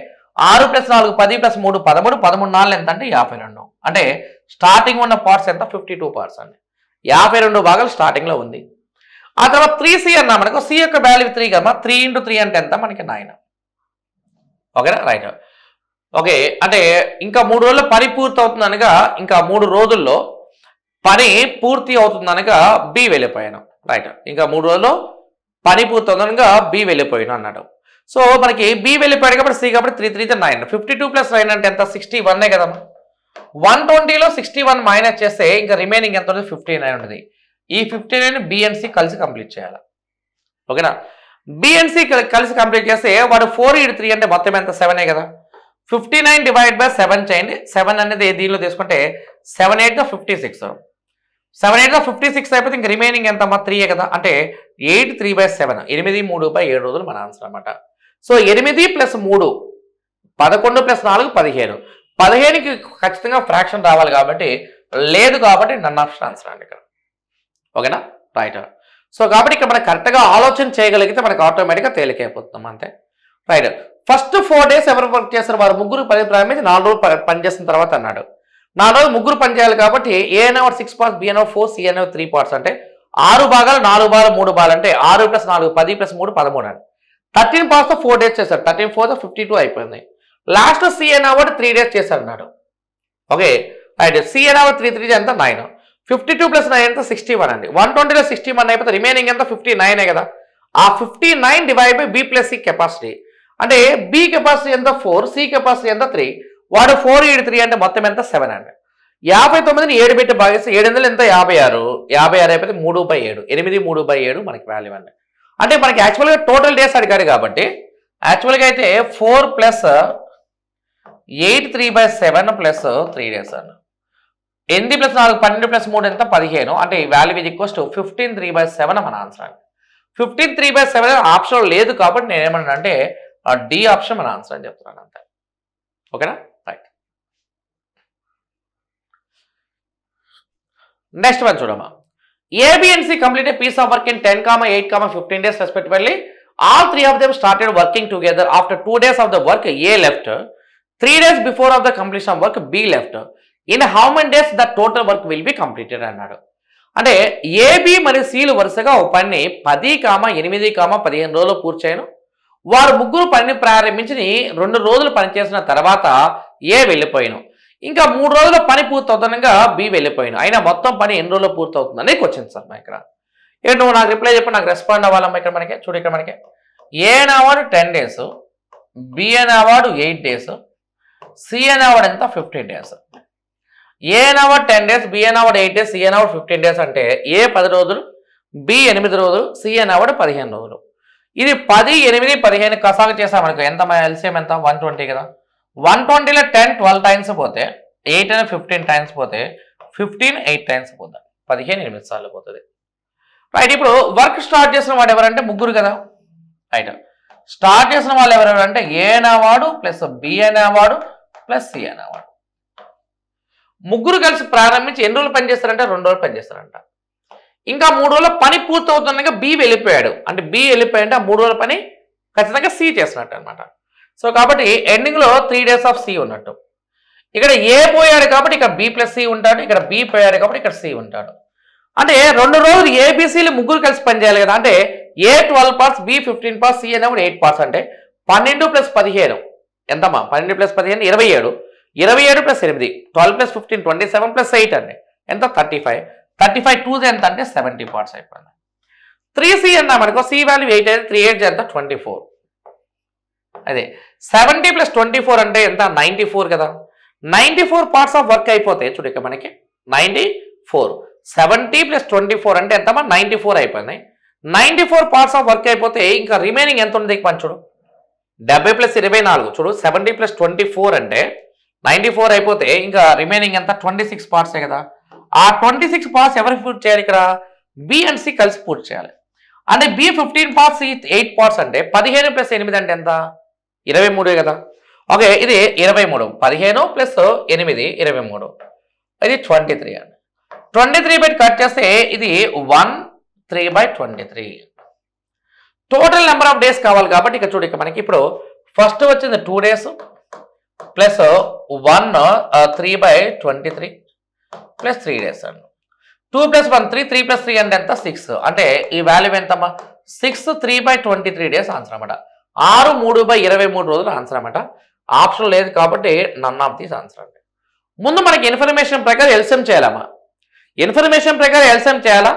S1: 6 + 4 10 + 3 13, 13 4 ఎంత అంటే 52. అంటే స్టార్టింగ్ ఉన్న పార్ట్స్ ఎంత 52 పార్ట్స్ అండి. 52 భాగాలు స్టార్టింగ్లో ఉంది. ఆ తర్వాత 3C అన్నా మనకు సి యొక్క వాల్యూ 3 కదా. 3 × 3 అంటే ఎంత మనకి 9. ఓకేనా రైట్. ఓకే అంటే ఇంకా 3 రోజుల్లో పని పూర్తి అవుతుంది అనగా ఇంకా 3 రోజుల్లో పని పూర్తి అవుతుంది అనగా బి వెళ్ళిపోయాను రైట్. ఇంకా 3 రోజుల్లో పని పూర్తి అవుతుందనగా బి వెళ్ళిపోయాను అన్నాడు. సో మనకి బి వెళ్ళిపోయాడు కాబట్టి సి కాబట్టి 3 3 9. 52 + 9 అంటే ఎంత 61 కదమ్మా. 120లో 61 మైనస్ చేస్తే ఇంకా రిమైనింగ్ ఎంత ఉంటుంది 59 ఉంటుంది. ఈ 59 బి అండ్ సి కలిసి కంప్లీట్ చేయాలి. ఓకేనా. బి అండ్ సి కలిసి కంప్లీట్ చేస్తే వాడు 4 × 3 అంటే మొత్తం ఎంత 7 కదా. 59 / 7 చేయండి. 7 అనేది దీనిలో తీసుకుంటే 7 8 56. 7 8 56 అయిపోతే ఇంక రిమైనింగ్ ఎంత 3 కదా. అంటే 8 3/7 8 3/7 రోజులు మన ఆన్సర్ అనమాట. సో 8 + 3 11 + 4 15. 15కి ఖచ్చితంగా ఫ్రాక్షన్ రావాలి కాబట్టి లేదు కాబట్టి నన్ ఆప్షన్ ఆన్సర్ అండి ఇక్కడ. ఓకేనా రైట్. సో కాబట్టి ఇక్కడ మనకు కరెక్ట్గా ఆలోచన చేయగలిగితే మనకు ఆటోమేటిక్గా తేలికైపోతున్నాం అంతే రైట్. ఫస్ట్ 4 days ఎవరు వర్క్ చేస్తారు? వారు ముగ్గురు పని ప్రారంభించి 4 రోజులు పని చేసిన తర్వాత అన్నాడు. 4 రోజులు ముగ్గురు పని చేయాలి కాబట్టి ఏ అనేవాడు 6 parts, బి అనేవాడు 4, సి అనేవాడు 3 parts అంటే 6 భాగాలు 4 బాలు 3 బాలు అంటే 6 + 4 10 + 3 13 అని 13 parts 4 days చేశారు. 13 4 52 అయిపోయింది. లాస్ట్ సి అనేవాడు 3 days చేశారు అన్నాడు. Okay right. సి అనేవాడు 3 3 ఎంత 9. 52 ప్లస్ 9 ఎంత 61 అండి. 120లో 61 అయిపోతే రిమైనింగ్ ఎంత 59 కదా. ఆ 59 divide by B plus C capacity. అంటే బి కెపాసిటీ ఎంత 4, సి కెపాసిటీ ఎంత 3. వాడు 4 ఈడు 3 అంటే మొత్తం ఎంత 7 అండి. 59ని 7 పెట్టి భాగిస్తే 7 ఎంత 56. 56 అయిపోతే 3/7. 8 3/7 మనకి వాల్యూ అండి. అంటే మనకి యాక్చువల్గా టోటల్ డేస్ అడిగాడు కాబట్టి యాక్చువల్గా అయితే 4 ప్లస్ 8 3/7 ప్లస్ 3 డేస్ అండి. 8 ప్లస్ 4 12 ప్లస్ 3 ఎంత 15. అంటే ఈ వాల్యూ ఈజ్ ఈక్వల్స్ టు 15 3/7 మన ఆన్సర్ అండి. 15 3/7 ఆప్షన్ లేదు కాబట్టి నేను ఏమన్నా అంటే డి ఆప్షన్ మన ఆన్సర్ అని చెప్తున్నాను అంతే. ఓకేనా, రైట్. నెక్స్ట్ వన్ చూడమ్మా. A, B and C complete a piece of work in 10, 8, 15 days respectively. All three of them started working together. After 2 days of the work, A left. 3 days before of the completion of work, B left. In how many days the total work will be completed అన్నాడు. అంటే AB మరియు Cలు వరుసగా ఒక పని 10, 8, 15 రోజులు పూర్తి చేయను. వారు ముగ్గురు పనిని ప్రారంభించి 2 రోజులు పనిచేసిన తర్వాత A వెళ్ళిపోయాను. ఇంకా 3 రోజుల పని పూర్తవుతుండగా బి వెళ్ళిపోయాను. అయినా మొత్తం పని ఎన్ని రోజుల్లో పూర్తవుతుందని క్వశ్చన్ సార్. ఇక్కడ ఇక్కడ నువ్వు నాకు రిప్లై చెప్పి నాకు రెస్పాండ్ అవ్వాలమ్మా. ఇక్కడ మనకి చూడు, ఇక్కడ మనకి ఏ అనేవాడు 10 డేస్, బి అనేవాడు 8 డేస్, సి అనేవాడు ఎంత 15 డేస్. ఏ అనేవాడు 10 డేస్, బి అనేవాడు 8 డేస్, సి అనేవాడు 15 డేస్. అంటే ఏ 10 రోజులు, బి 8 రోజులు, సి అనేవాడు 15 రోజులు. ఇది 10, 8, 15 కసాగు చేసామనుకో ఎంత ఎల్సిఎం ఎంత 120 కదా. 120లో 10 12 టైమ్స్ పోతే 8 అని 15 టైమ్స్ పోతే 15 8 టైమ్స్ పోతుంది. 15 8 సార్లు పోతుంది. రైట్. ఇప్పుడు వర్క్ స్టార్ట్ చేసిన వాడు ఎవరంటే ముగ్గురు కదా. రైట్. స్టార్ట్ చేసిన వాళ్ళు ఎవరెవరంటే ఏ అనేవాడు ప్లస్ బి అనేవాడు ప్లస్ సి అనేవాడు. ముగ్గురు కలిసి ప్రారంభించి ఎన్ని రోజులు పనిచేస్తారంటే 2 రోజులు పనిచేస్తారంట. ఇంకా 3 రోజుల పని పూర్తవుతుండగా బి వెళ్ళిపోయాడు. అంటే బి వెళ్ళిపోయాడంటే ఆ 3 రోజుల పని ఖచ్చితంగా సి చేసినట్టు అనమాట. సో కాబట్టి ఎండింగ్లో 3 days ఆఫ్ సి ఉన్నట్టు. ఇక్కడ ఏ పోయాడు కాబట్టి ఇక్కడ బి ప్లస్ సి ఉంటాడు, ఇక్కడ బి పోయాడు కాబట్టి ఇక్కడ సి ఉంటాడు. అంటే 2 రోజులు ఏబిసిలు ముగ్గురు కలిసి పనిచేయాలి కదా. అంటే ఏ 12 parts, బి 15 parts, సి అనేవి 8 parts. అంటే 12 + 15 ఎంతమ్మా? 12 + 15 27. 27 + 8 12 + 15 27 + 8 అండి ఎంత 35. 35 2 ఎంత అంటే 70 parts అయిపోయింది. 3C అన్నామనుకో, సి వాల్యూ 8 అయితే 3 8 ఎంత 24. అదే 70 + 24 అంటే ఎంత 94 కదా. 94 parts ఆఫ్ వర్క్ అయిపోతే చూడు ఇక మనకి 94. 70 + 24 అంటే ఎంతమ్మా 94 అయిపోయింది. 94 parts ఆఫ్ వర్క్ అయిపోతే ఇంకా రిమైనింగ్ ఎంత ఉంది మన చూడు 70 + 24 చూడు 70 + 24 అంటే 94 అయిపోతే ఇంకా రిమైనింగ్ ఎంత 26 parts కదా. ఆ 26 parts ఎవరు పూర్తి చేయాలి? ఇక్కడ బి అండ్ సి కలిసి పూర్తి చేయాలి. అంటే బి 15 parts, 8 parts అంటే 15 + 8 అంటే ఎంత 23 కదా. ఓకే, ఇది 23. 15 + 8 23. ఇది 23 అండి. 23 బై కట్ చేస్తే ఇది 1/3/23. టోటల్ నెంబర్ ఆఫ్ డేస్ కావాలి కాబట్టి ఇక్కడ చూడు ఇక మనకి ఇప్పుడు ఫస్ట్ వచ్చింది 2 days ప్లస్ 1 3/23 ప్లస్ 3 days అండి. 2 + 1 3, 3 + 3 అంటే ఎంత 6. అంటే ఈ వాల్యూ ఎంతమ్మా 6 3/23 డేస్ ఆన్సర్ అనమాట. 6 3/23 రోజులు ఆన్సర్ అనమాట. ఆప్షన్ లేదు కాబట్టి నన్ ఆఫ్ దీస్ ఆన్సర్ అండి. ముందు మనకి ఇన్ఫర్మేషన్ ప్రకారం ఎల్సిఎం చేయాలమ్మా. ఇన్ఫర్మేషన్ ప్రకారం ఎల్సిఎం చేయాలా,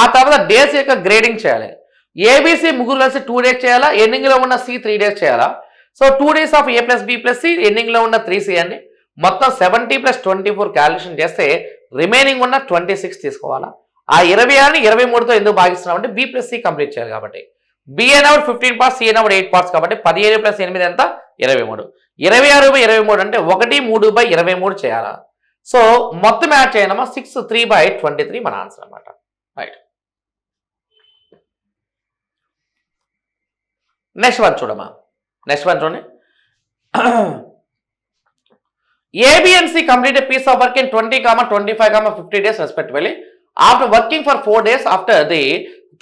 S1: ఆ తర్వాత డేస్ యొక్క గ్రేడింగ్ చేయాలి. ఏబిసి ముగ్గురు కలిసి 2 days చేయాలా, ఎండింగ్లో ఉన్న సి 3 days చేయాలా. So 2 days of A plus B plus C, ఎండింగ్లో ఉన్న 3C అండి. మొత్తం 70 + 24 క్యాలిక్యులేషన్ చేస్తే రిమైనింగ్ ఉన్న 26 తీసుకోవాలా. ఆ 26ని 23తో ఎందుకు భాగిస్తున్నాం అంటే బి ప్లస్ సి కంప్లీట్ చేయాలి కాబట్టి. బి అనేవాడు 15 parts, సి అనేవాడు 8 parts కాబట్టి 15 + 8 ఎంత 23. 26/23 అంటే 1/3/23 చేయాలా. సో మొత్తం యాడ్ చేయనమ్మా 6 3/23 మన ఆన్సర్ అనమాట. రైట్. నెక్స్ట్ వన్ చూడమ్మా. నెక్స్ట్ వన్ చూడండి. AB and C complete a piece of work in 20, 25, 50 days respectively. After working for 4 days, after the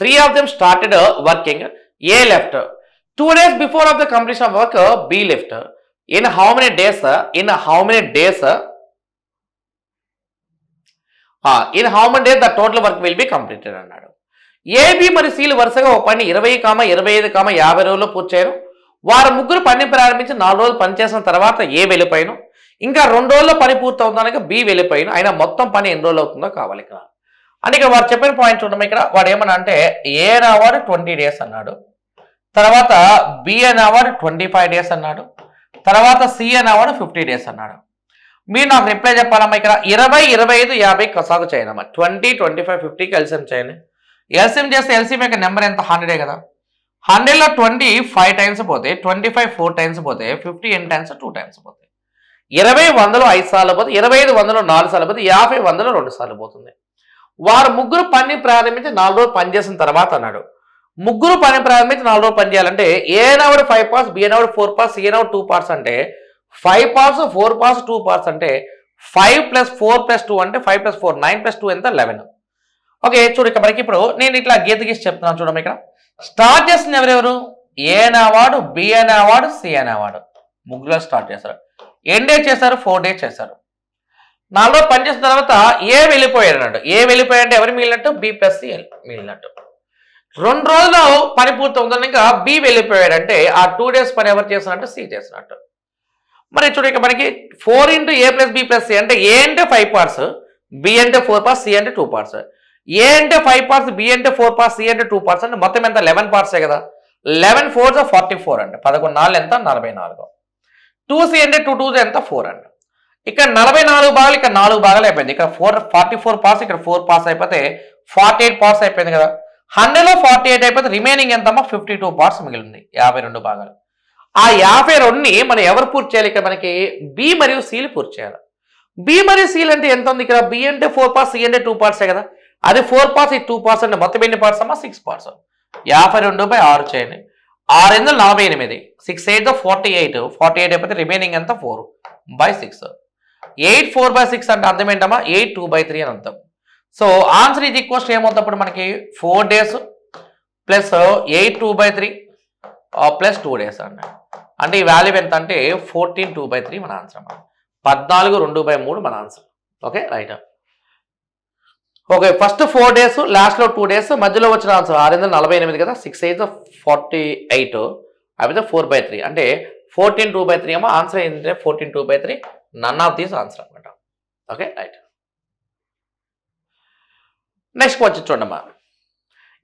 S1: 3 of them started working, A left. 2 days before of the completion of work, B left. In how many days? In how many days the total work will be completed అన్నాడు. AB మరియు Cలు వరుసగా ఒక పని 20, 25, 50 రోజుల్లో పూర్తి చేయను. వారు ముగ్గురు పని ప్రారంభించి 4 రోజులు పనిచేసిన తర్వాత ఏ వెళ్ళిపోయాను. ఇంకా 2 రోజుల్లో పని పూర్తి అవుతుందనగా బి వెళ్ళిపోయిన అయినా మొత్తం పని ఎన్ని రోజులు అవుతుందో కావాలి ఇక్కడ. అంటే ఇక్కడ వాడు చెప్పిన పాయింట్ చూడడం ఇక్కడ వాడు ఏమన్నా అంటే ఏ అనేవాడు 20 డేస్ అన్నాడు, తర్వాత బి అనేవాడు 25 డేస్ అన్నాడు, తర్వాత సి అనేవాడు 50 డేస్ అన్నాడు. మీరు నాకు రిప్లై చెప్పాలమ్మా ఇక్కడ 20, 25, 50 కసాగు చేయనమ్మా. 20, 25, 50కి ఎల్సిఎం చేయండి. ఎల్సిఎం చేస్తే ఎల్సిఎం యొక్క నెంబర్ ఎంత 100 కదా. 100లో 20 5 టైమ్స్ పోతే, 25 4 టైమ్స్ పోతే, 50 ఎన్ని టైమ్స్ 2 టైమ్స్ పోతాయి. 20 100లో 5 సార్లు పోతే, 25 100లో 4 సార్లు పోతే, 50 100లో 2 సార్లు పోతుంది. వారు ముగ్గురు పని ప్రారంభించి 4 రోజులు పని చేసిన తర్వాత అన్నాడు ముగ్గురు పని ప్రారంభించి 4 రోజులు పని చేయాలంటే ఏ అనేవాడు 5 పార్ట్స్, బి అనేవాడు 4 పార్ట్స్, సి అనేవాడు 2 పార్ట్స్ అంటే 5 పార్ట్స్ 4 పార్ట్స్ 2 పార్ట్స్ అంటే 5 + 4 + 2 అంటే 5 + 4 9 + 2 ఎంత 11. ఓకే చూడు ఇక్కడ మనకి ఇప్పుడు నేను ఇట్లా గీత గీసి చెప్తున్నాను చూడమ్మ. ఇక్కడ స్టార్ట్ చేస్తుంది ఎవరెవరు? ఏ అనేవాడు, బి అనేవాడు, సి అనేవాడు ముగ్గురు స్టార్ట్ చేశారు. ఎన్ని డేస్ చేశారు? 4 డేస్ చేశారు. 4 రోజులు పని చేసిన తర్వాత ఏ వెళ్ళిపోయాడు అన్నట్టు. ఏ వెళ్ళిపోయాడంటే ఎవరు మిగిలినట్టు? B + C మిగిలినట్టు. 2 రోజుల్లో పని పూర్తి అవుతుంది ఇంకా బి వెళ్ళిపోయాడంటే ఆ 2 డేస్ పని ఎవరు చేసినట్టు? సి చేసినట్టు. మరి చూడు ఇక మనకి 4 × A + B + C అంటే ఏ అంటే 5 పార్ట్స్, బి అంటే 4 పార్ట్స్, సి అంటే 2 పార్ట్స్. ఏ అంటే 5 పార్ట్స్, బి అంటే 4 పార్ట్స్, సి అంటే 2 పార్ట్స్ అంటే మొత్తం ఎంత 11 పార్ట్సే కదా. 11 4 44 అంటే 11 4 ఎంత 44. 2C అంటే 2 2 ఎంత 4 అండి. ఇక్కడ 44 భాగాలు ఇక్కడ 4 భాగాలు అయిపోయింది. ఇక్కడ 44 పార్ట్స్, ఇక్కడ 4 పార్ట్స్ అయిపోతే 48 పార్ట్స్ అయిపోయింది కదా. 100లో 48 అయిపోతే రిమైనింగ్ ఎంతమ్మా 52 పార్ట్స్ మిగిలింది, 52 భాగాలు. ఆ 52ని మనం ఎవరు పూర్తి చేయాలి? ఇక్కడ మనకి బి మరియు సిలు పూర్తి చేయాలి. బి మరియు సిలు అంటే ఎంత ఉంది? ఇక్కడ బి అంటే 4 పార్ట్స్, సి అంటే 2 పార్ట్సే కదా. అది 4 పార్ట్స్, ఇది 2 పార్ట్స్ అంటే మొత్తం ఎన్ని పార్ట్స్ అమ్మా 6 పార్ట్స్. 52/6 చేయండి. 6 × 48, 6 8 48, 48 అయిపోతే రిమైనింగ్ ఎంత 4/6. 8 4/6 అంటే అర్థం ఏంటమ్మా 8 2/3 అని అర్థం. So answer is equals to ఏమవుతాప్పుడు మనకి 4 డేస్ ప్లస్ 8 2/3 ప్లస్ 2 డేస్ అండి. అంటే ఈ వాల్యూ ఎంత అంటే 14 2/3 మన ఆన్సర్ అమ్మా. 14 2/3 మన answer. Okay right. Okay first 4 days, లాస్ట్లో 2 డేస్, మధ్యలో వచ్చిన ఆన్సర్ 648 కదా. 6 8 48 అయితే 4/3 అంటే 14 2/3 ఏమో ఆన్సర్ ఏంటంటే 14 2/3. నన్ ఆఫ్ దీస్ ఆన్సర్ అనమాట. Okay right. నెక్స్ట్ వచ్చి చూడమ్మా.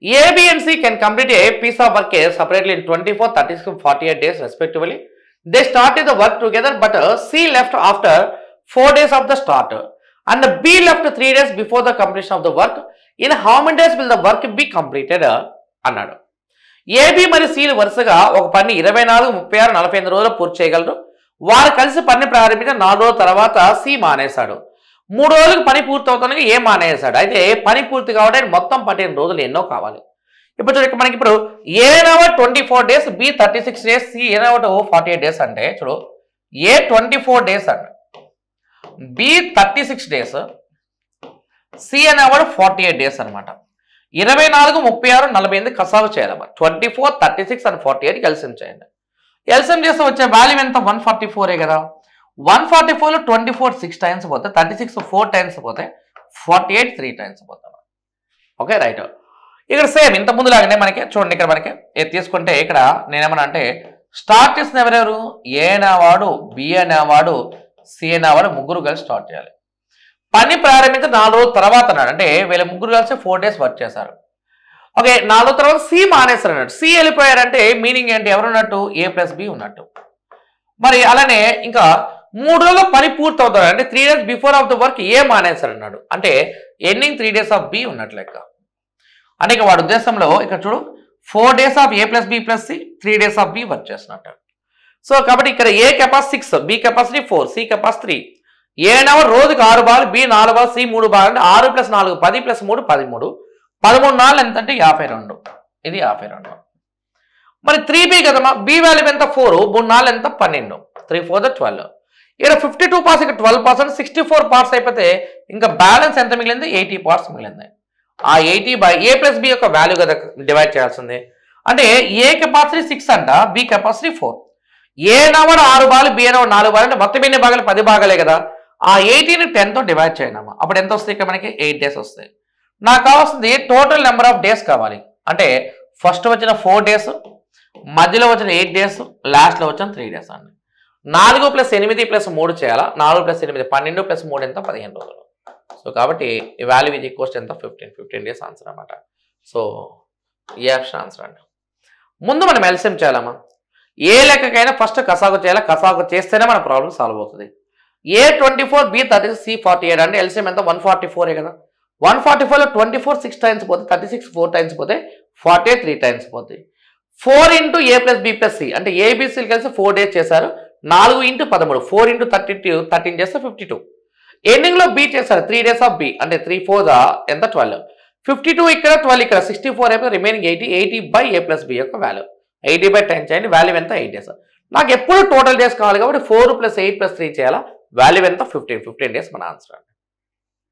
S1: A, B and C can complete a piece of work separately in 24, 36, 48 days respectively. They started the work together but C left after 4 days of the start and B left 3 days before the completion of the work. In how many days will the work be completed? అన్నాడు. AB మరియు C వరుసగా ఒక పని 24, 36, 48 రోజులు పూర్తి చేయగలరు. వారు కలిసి పని ప్రారంభించిన 4 రోజుల తర్వాత C మానేశాడు. 3 రోజులకు పని పూర్తి అవుతానికి ఏ మానేశాడు. అయితే పని పూర్తి కావడానికి మొత్తం 15 రోజులు ఎన్నో కావాలి. ఇప్పుడు చూడు మనకి ఇప్పుడు ఏ అనేవాడు 24 డేస్, బి 36 డేస్, సి అనేవాడు 48 డేస్ అంటే చూడు ఏ 24 డేస్ అండి, బి 36 డేస్, సి అనేవాడు 48 డేస్ అనమాట. 24, 36, 48 కసాగు చేయాలన్నమాట. 24, 36 and 48 ఎల్సిఎం చేయండి. ఎల్సిఎం చేస్తే వచ్చే వాల్యూ ఎంత 144 కదా. 144లో 24 6 టైమ్స్ పోతే, 36 4 టైమ్స్ పోతే, 48 3 టైమ్స్ పోతాం. Okay right. ఇక్కడ సేమ్ ఇంత ముందు లాగానే మనకి చూడండి ఇక్కడ మనకి తీసుకుంటే ఇక్కడ నేనేమన్నా అంటే స్టార్ట్ చేసిన ఎవరెవరు? ఏ అనేవాడు, బి అనేవాడు, సి అనేవాడు ముగ్గురు కలిసి స్టార్ట్ చేయాలి. పని ప్రారంభించి 4 రోజుల తర్వాత అన్నాడు. అంటే వీళ్ళ ముగ్గురు కలిసి 4 డేస్ వర్క్ చేశారు. ఓకే 4 తర్వాత సి మానేస్తారు అన్నాడు. సి వెళ్ళిపోయారంటే మీనింగ్ ఏంటి? ఎవరు ఉన్నట్టు? ఏ ప్లస్ బి ఉన్నట్టు. మరి అలానే ఇంకా 3 రోజుల్లో పని పూర్తి అవుతాడు అంటే 3 days before of the work A మానేశారు అన్నాడు. అంటే ఎండింగ్ 3 days ఆఫ్ బి ఉన్నట్టు లెక్క. అంటే ఇక వాడి ఉద్దేశంలో ఇక్కడ చూడు 4 days of A plus B plus C, 3 days of B work చేస్తున్నట్టు. సో కాబట్టి ఇక్కడ A capacity 6, B capacity 4, C capacity 3. A number రోజుకి 6 బాల్, బి 4 బాల్, సి 3 బాల్ అంటే 6 + 4 10 + 3 13. 13 4 ఎంత అంటే 52. ఇది 52. మరి 3B కదమ్మా, బి వాల్యూ ఎంత 4, 3 4 ఎంత 12, 3 4 12. ఇక్కడ 52 పార్ట్స్, ఇక్కడ 12%, 64 పార్ట్స్ అయిపోతే ఇంకా బ్యాలెన్స్ ఎంత మిగిలింది? 80 పార్ట్స్ మిగిలింది. ఆ 80 బై ఏ ప్లస్ బి యొక్క వాల్యూ కదా డివైడ్ చేయాల్సింది. అంటే ఏ కెపాసిటీ 6 అంట, బి కెపాసిటీ 4. ఏ నెంబర్ 6 బాల్, బి నెంబర్ 4 బాల్ అంటే మొత్తం ఎన్ని భాగాలు? 10 భాగాలే కదా. ఆ 80ని 10తో డివైడ్ చేయండి అమ్మా. అప్పుడు ఎంత వస్తాయి? ఇక్కడ మనకి 8 డేస్ వస్తాయి. నాకు కావాల్సింది టోటల్ నెంబర్ ఆఫ్ డేస్ కావాలి. అంటే ఫస్ట్ వచ్చిన 4 డేస్, మధ్యలో వచ్చిన 8 డేస్, లాస్ట్లో వచ్చిన 3 డేస్ అండి. 4 + 8 + 3 చేయాలా, 4 + 8 12 + 3 ఎంత 15 రోజులు. సో కాబట్టి ఈ వాల్యూ ఈజ్ ఈక్వల్స్ ఎంత 15 డేస్ ఆన్సర్ అనమాట. సో ఈ ఆప్షన్ ఆన్సర్ అండి. ముందు మనం ఎల్సిఎం చేయాలమ్మా. ఏ లెక్కకైనా ఫస్ట్ కసాగు చేయాలి, కసాగు చేస్తేనే మన ప్రాబ్లం సాల్వ్ అవుతుంది. A24 B36 C48 అంటే ఎల్సిఎం ఎంత 144 కదా. 144లో 24 6 టైమ్స్ పోతే 36 4 టైమ్స్ పోతే 48 3 టైమ్స్ పోతాయి. 4 × A + B + C అంటే ఏబిసిలు కలిసి 4 డేస్ చేశారు. 4 × 13 4 × 32 13 చేస్తే 52. ఎండింగ్ లో బి చేశారు 3 డేస్ ఆఫ్ బి అంటే 3 4 ఎంత 12. 52 ఇక్కడ 12 ఇక్కడ 64 అయిపోయి రిమైనింగ్ 80/A + B యొక్క వాల్యూ 80/10 చేయండి. వాల్యూ ఎంత 8 డేస్. నాకు ఎప్పుడు టోటల్ డేస్ కావాలి కాబట్టి 4 + 8 + 3 చేయాలా. వాల్యూ ఎంత 15 డేస్ మన ఆన్సర్ అండి.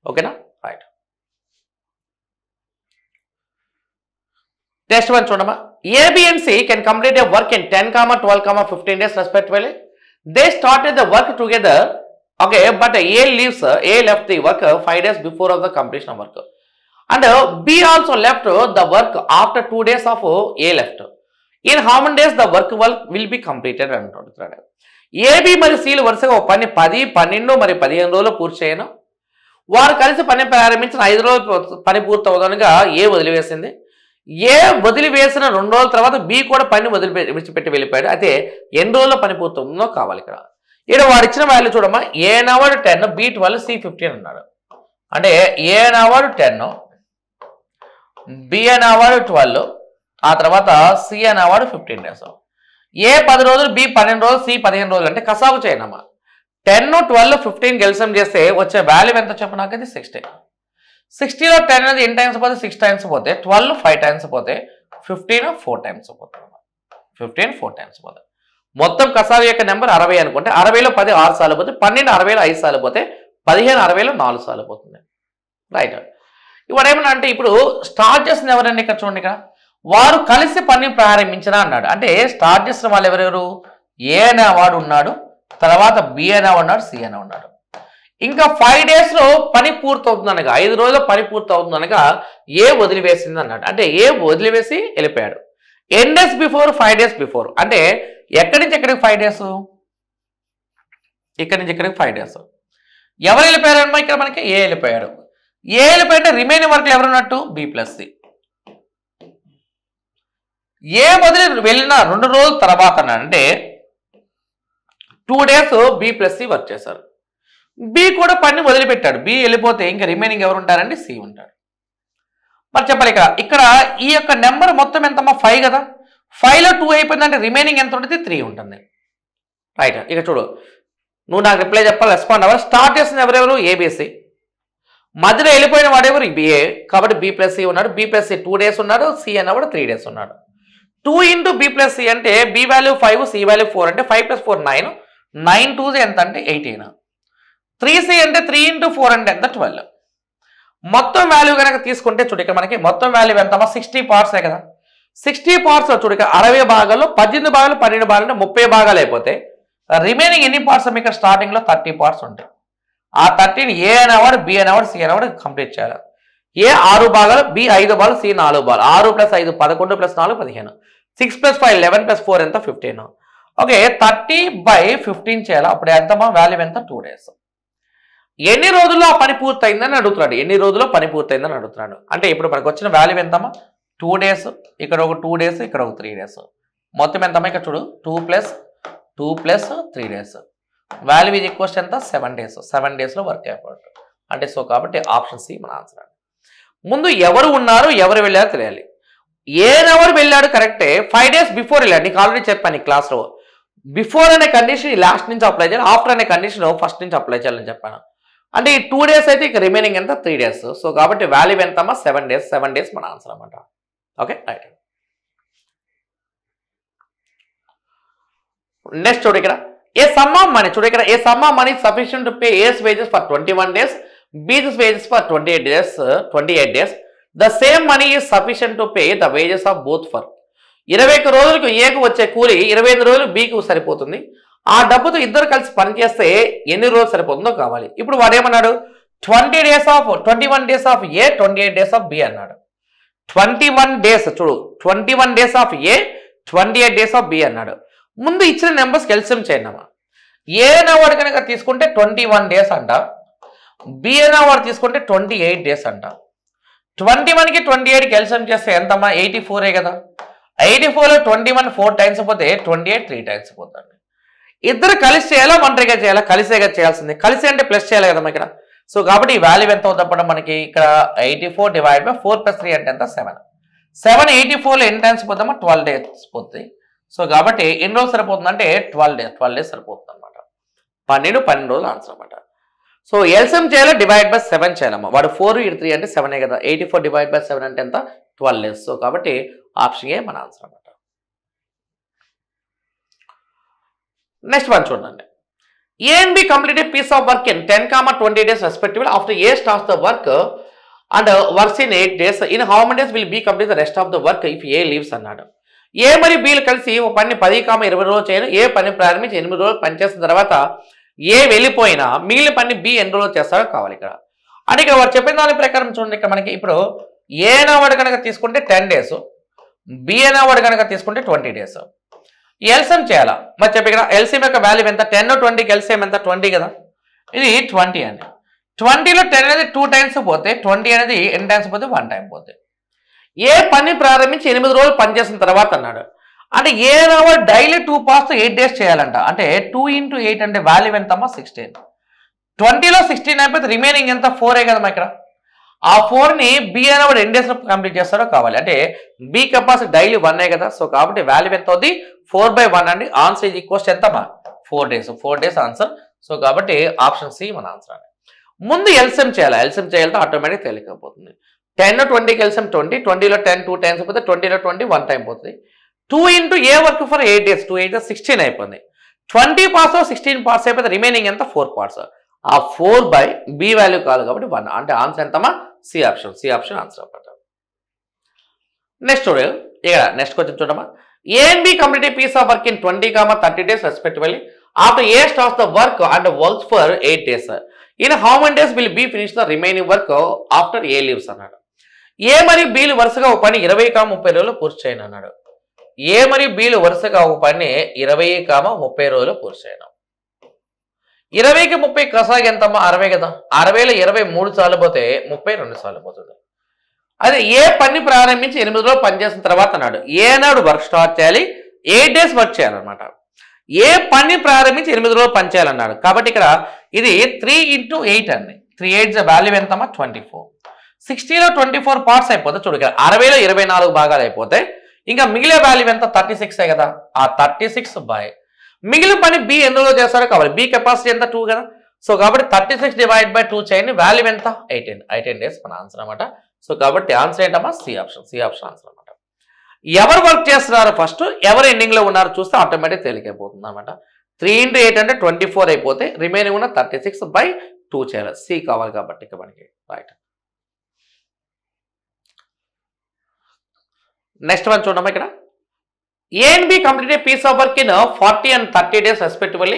S1: ఓకేనా రైట్. నెక్స్ట్ వన్ చూడమ్మా. A, B and C can complete a work in 10, 12, 15 days respectively. They started the work together. Okay, but A left the work 5 days before of the completion of work. And B also left the work after 2 days of A left. In how many days the work will be completed అంటున్నాడు. AB మరియు Cలు వరుసగా పని 10, 12 మరియు 15 రోజులు పూర్తి చేయను. వారు కలిసి పని ప్రారంభించిన 5 రోజులు పని పూర్తవుదనగా A వదిలివేసింది. ఏ వదిలివేసిన 2 రోజుల తర్వాత బి కూడా పని విడిచిపెట్టి వెళ్ళిపోయాడు. అయితే ఎన్ని రోజుల్లో పని పూర్తవుతుందో కావాలి ఇక్కడ. ఇక్కడ వాడు ఇచ్చిన వాల్యూ చూడమ్మా. A అన్నవాడు 10, B 12, C 15 అన్నాడు. అంటే A అన్నవాడు 10, B అన్నవాడు 12, ఆ తర్వాత C అన్నవాడు 15 డేస్. A 10 రోజులు, B 12 రోజులు, C 15 రోజులు అంటే కసాగు చేయనమ్మా. 10, 12, 15 గెలిసం చేస్తే వచ్చే వాల్యూ ఎంత చెప్పు నాకు. అది 60. 60లో 10 అనేది ఎన్ని టైమ్స్ పోతే 6 టైమ్స్ పోతే 12 5 టైమ్స్ పోతే 15 4 టైమ్స్ పోతుంది. 15 4 టైమ్స్ పోతే మొత్తం కసాగు యొక్క నెంబర్ 60 అనుకుంటే 60లో 10 6 సార్లు పోతే 12 60లో 5 సార్లు పోతే 15 60లో 4 సార్లు పోతుంది. రైట్. ఇప్పుడు ఏమన్నా అంటే ఇప్పుడు స్టార్ట్ చేసిన ఎవరండి ఇక్కడ చూడండి. ఇక్కడ వారు కలిసి పని ప్రారంభించిన అన్నాడు. అంటే స్టార్ట్ చేసిన వాళ్ళు ఎవరెవరు. ఏ అనేవాడు ఉన్నాడు, తర్వాత బి అనేవాడు ఉన్నాడు, సి అనే ఉన్నాడు. ఇంకా 5 డేస్లో పని పూర్తవుతుంది అనగా 5 రోజుల్లో పని పూర్తవుతుంది అనగా ఏ వదిలివేసింది అన్నాడు. అంటే ఏ వదిలివేసి వెళ్ళిపోయాడు. ఎన్ డేస్ బిఫోర్ 5 డేస్ బిఫోర్ అంటే ఎక్కడి నుంచి ఎక్కడికి 5 డేస్, ఇక్కడి నుంచి ఇక్కడికి 5 డేస్. ఎవరు వెళ్ళిపోయారమ్మా ఇక్కడ మనకి ఏ వెళ్ళిపోయాడు. ఏ వెళ్ళిపోయారంటే రిమైనింగ్ వర్క్లు ఎవరు ఉన్నట్టు బి + సి. ఏ వదిలి వెళ్ళిన 2 రోజుల తర్వాత అంటే 2 డేస్ బి + సి వర్క్ చేశారు. బి కూడా పని వదిలిపెట్టాడు. బి వెళ్ళిపోతే ఇంకా రిమైనింగ్ ఎవరు ఉంటారంటే సి ఉంటాడు. మరి చెప్పాలి ఇక్కడ ఈ యొక్క నెంబర్ మొత్తం ఎంతమ్మా 5 కదా. 5లో 2 అయిపోయిందంటే రిమైనింగ్ ఎంత ఉంటుంది 3 ఉంటుంది. రైట్. ఇక చూడు నువ్వు నాకు రిప్లై చెప్పాలి, రెస్పాండ్ అవ్వాలి. స్టార్ట్ చేసిన ఎవరెవరు ఏబిసి. మధ్యలో వెళ్ళిపోయిన వాడెవరు బిఏ కాబట్టి బి + సి ఉన్నాడు. బి + సి 2 డేస్ ఉన్నాడు. సి అన్నవాడు 3 డేస్ ఉన్నాడు. 2 × B + C అంటే బి వాల్యూ 5 సి వాల్యూ 4 అంటే 5 + 4 9 9 2 ఎంత అంటే 18. 3C అంటే 3 × 4 అంటే ఎంత 12. మొత్తం వాల్యూ కనుక తీసుకుంటే చూడు ఇక్కడ మనకి మొత్తం వాల్యూ ఎంతమ్మా 60 పార్ట్సే కదా. 60 పార్ట్స్లో చూడు ఇక్కడ 60 భాగాల్లో 18 భాగాలు 12 భాగాలు అంటే 30 భాగాలు అయిపోతే రిమైనింగ్ ఎన్ని పార్ట్స్ మీకు స్టార్టింగ్లో 30 పార్ట్స్ ఉంటాయి. ఆ 30ని ఏ అనేవాడు, బి అనేవాడు, సి అనేవాడు కంప్లీట్ చేయాలి. ఏ 6 భాగాలు, బి 5 భాగాలు, సి 4 భాగాలు. 6 + 5 11 + 4 15. 6 + 5 11 + 4 ఎంత 15. ఓకే 30/15 చేయాలి. అప్పుడు ఎంతమా వాల్యూ ఎంత 2 డేస్. ఎన్ని రోజుల్లో ఆ పని పూర్తయిందని అడుగుతున్నాడు. ఎన్ని రోజుల్లో పని పూర్తయిందని అడుగుతున్నాడు. అంటే ఇప్పుడు మనకు వచ్చిన వాల్యూ ఎంతమ్మా 2 డేస్, ఇక్కడ ఒక 2 డేస్, ఇక్కడ ఒక 3 డేస్. మొత్తం ఎంతమ్మా ఇక్కడ చూడు 2 + 3 డేస్. వాల్యూ ఈజ్ ఈక్వల్స్ ఎంత 7 డేస్. 7 డేస్లో వర్క్ అయిపోతుంది. అంటే సో కాబట్టి ఆప్షన్ సి మన ఆన్సర్ అండి. ముందు ఎవరు ఉన్నారు ఎవరు వెళ్ళారో తెలియాలి. ఎవరు వెళ్ళాడు కరెక్టే. 5 డేస్ బిఫోర్ వెళ్ళాడు. నీకు ఆల్రెడీ చెప్పాను ఈ క్లాస్లో. బిఫోర్ అనే కండిషన్ లాస్ట్ నుంచి అప్లై చేయాలి, ఆఫ్టర్ అనే కండిషన్ ఫస్ట్ నుంచి అప్లై చేయాలని చెప్పాను. అంటే ఈ 2 డేస్ అయితే ఇక రిమైనింగ్ ఎంత 3 డేస్. సో కాబట్టి వాల్యూ ఎంతమ్మా 7 డేస్. 7 డేస్ మన ఆన్సర్ అన్నమాట. Okay right. నెక్స్ట్ చూడు ఇక్కడ ఏ సమ్ ఆఫ్ మనీ. చూడు ఇక్కడ a sum of money sufficient to pay A's wages for 21 days, B's wages for 28 days. The same money is sufficient to pay the wages of both for. 21 రోజులకు ఏకు వచ్చే కూలి 25 రోజులు బీకు సరిపోతుంది. ఆ డబ్బుతో ఇద్దరు కలిసి పనిచేస్తే ఎన్ని రోజులు సరిపోతుందో కావాలి. ఇప్పుడు వాడు ఏమన్నాడు 21 days of A 28 days of B అన్నాడు. 21 days చూడు 21 days of A 28 days of B అన్నాడు. ముందు ఇచ్చిన నెంబర్స్కి ఎల్సిఎం చేయండి అమ్మా. ఏ అనేవాడు కనుక తీసుకుంటే 21 డేస్ అంట, బి అనేవాడు తీసుకుంటే 28 డేస్ అంట. 21కి 28కి ఎల్సిఎం చేస్తే ఎంతమ్మా? 84 కదా. 84లో 21 4 టైమ్స్ పోతే 28 3 టైమ్స్ పోతుంది. ఇద్దరు కలిసి చేయాలా ఒంటరిగా చేయాలా? కలిసేగా చేయాల్సింది. కలిసి అంటే ప్లస్ చేయాలి కదమ్మా ఇక్కడ. సో కాబట్టి ఈ వాల్యూ ఎంత అవుతాం మనకి ఇక్కడ 84 డివైడ్ బై 4 ప్లస్ 3 అంటే ఎంత? 7. 7 84లో ఎన్ని టైమ్స్ పోతామా? 12 డేస్ పోతుంది. సో కాబట్టి ఎన్ని రోజులు సరిపోతుంది అంటే 12 డేస్ సరిపోతుంది అనమాట. 12 రోజులు ఆన్సర్ అనమాట. సో ఎల్సిఎం చేయాలి, డివైడ్ బై 7 చేయాలమ్మా. వాడు 4 ఇటు 3 అంటే 7 కదా. 84 డివైడ్ బై 7 అంటే ఎంత? 12 డేస్. సో కాబట్టి ఆప్షన్ ఏ మన ఆన్సర్ అనమాట. నెక్స్ట్ వన్ చూడండి. A and B complete a piece of work in 10, 20 days respectively. After A starts the work and works in 8 days, in how many days will B complete the rest of the work if A leaves అన్నాడు. A మరియు బీలు కలిసి ఒక పని 10, 20 రోజులు చేయను. ఏ పని ప్రారంభించి 8 రోజులు పనిచేసిన తర్వాత ఏ వెళ్ళిపోయినా మిగిలిన పని బి ఎన్ని రోజులు చేస్తారో కావాలి ఇక్కడ. అంటే ఇక్కడ వాడు చెప్పిన దాని ప్రకారం చూడండి, ఇక్కడ మనకి ఇప్పుడు ఏ అనేవాడు కనుక తీసుకుంటే 10 డేస్, బి అనేవాడు కనుక తీసుకుంటే 20 డేస్. ఎల్సిఎం చేయాలా మరి చెప్పి ఇక్కడ ఎల్సిఎం యొక్క వాల్యూ ఎంత? 10 20కి ఎల్సిఎం ఎంత? 20 కదా. ఇది 20 అండి. 20లో 10 అనేది 2 టైమ్స్ పోతే 20 అనేది ఎన్ని టైమ్స్ పోతే 1 టైం పోతే. ఏ పని ప్రారంభించి 8 రోజులు పనిచేసిన తర్వాత అన్నాడు. అంటే ఏ అనేవాడు డైలీ 2 పార్ట్స్ 8 డేస్ చేయాలంట. అంటే 2 into 8 అంటే వాల్యూ ఎంతమ్మా? 16. 20లో 16 అయిపోతే రిమైనింగ్ ఎంత? 4 కదమ్మా ఇక్కడ. ఆ 4ని బి అనేవాడు ఎన్ని డేస్లో కంప్లీట్ చేస్తారో కావాలి. అంటే బి కెపాసిటీ డైలీ 1 కదా. సో కాబట్టి వాల్యూ ఎంత అవుతుంది? 4/1 అండి. ఆన్సర్ ఈజ్ ఈక్వల్స్ ఎంతమ్మా? 4 డేస్. 4 days answer. సో కాబట్టి ఆప్షన్ సి మన ఆన్సర్ అండి. ముందు ఎల్సిఎం చేయాలి. ఎల్సిఎం చేయాలంటే ఆటోమేటిక్ తెలియకపోతుంది. 10 20కి ఎల్సిఎం 20, 20లో 10 2 టైమ్స్ పోతే 20లో 20 1 టైం పోతుంది. 2 into A work for 8 days, 2 8 16 అయిపోయింది. 20 పార్ట్స్ 16 పార్ట్స్ అయిపోతే రిమైనింగ్ ఎంత? 4 పార్ట్స్. ఆ 4 బి వాల్యూ కాదు కాబట్టి 1. అంటే ఆన్సర్ ఎంతమ్మా? C option. C option answer అనమాట. నెక్స్ట్ ఇక్కడ నెక్స్ట్ క్వశ్చన్ చూడమ్మా. A and B complete a piece of work in 20, 30 days respectively. After A starts the work and works for 8 days. In how many days will B finish the remaining work after A leaves అన్నాడు. A మరియు బీలు వరుసగా ఒక పని 20, 30 రోజులు పూర్తి చేయను అన్నాడు. ఏ మరియు బీలు వరుసగా ఒక పని 20, 30 రోజులు పూర్తి చేయను. 20కి 30 కసాగి ఎంతమ్మా? 60 కదా. 60లో 20 3 సార్లు పోతే 30 2 సార్లు పోతుంది. అదే ఏ పని ప్రారంభించి 8 రోజులు పనిచేసిన తర్వాత అన్నాడు. ఏ నాడు వర్క్ స్టార్ట్ చేయాలి, 8 డేస్ వర్క్ చేయాలన్నమాట. ఏ పని ప్రారంభించి 8 రోజులు పని చేయాలన్నాడు. కాబట్టి ఇక్కడ ఇది 3 into 8 అండి. 3 8 వాల్యూ ఎంతమ్మా? 24. 60లో 24 పార్ట్స్ అయిపోతే చూడు ఇక్కడ 60లో 24 భాగాలు అయిపోతే ఇంకా మిగిలిన వాల్యూ ఎంత? 36 కదా. ఆ 36 మిగిలిన పని బి ఎన్ని రోజులు చేస్తారో కావాలి. బి కెపాసిటీ ఎంత? 2 కదా. సో కాబట్టి 36 డివైడ్ బై 2 చేయండి. వాల్యూ ఎంత? 18 డేస్ మన ఆన్సర్ అనమాట. సో కాబట్టి ఆన్సర్ ఏంటమ్మా? C option. C option answer అనమాట. ఎవరు వర్క్ చేస్తున్నారు ఫస్ట్, ఎవరు ఎండింగ్లో ఉన్నారు చూస్తే ఆటోమేటిక్ తేలికైపోతుంది అనమాట. 3 into 8 అంటే 24 అయిపోతే రిమైనింగ్ ఉన్న 36/2 చేయాలి. సి కావాలి కాబట్టి ఇక మనకి రైట్. నెక్స్ట్ వన్ చూడమ్మా ఇక్కడ. A and B complete a piece of work in 40 and 30 days respectively.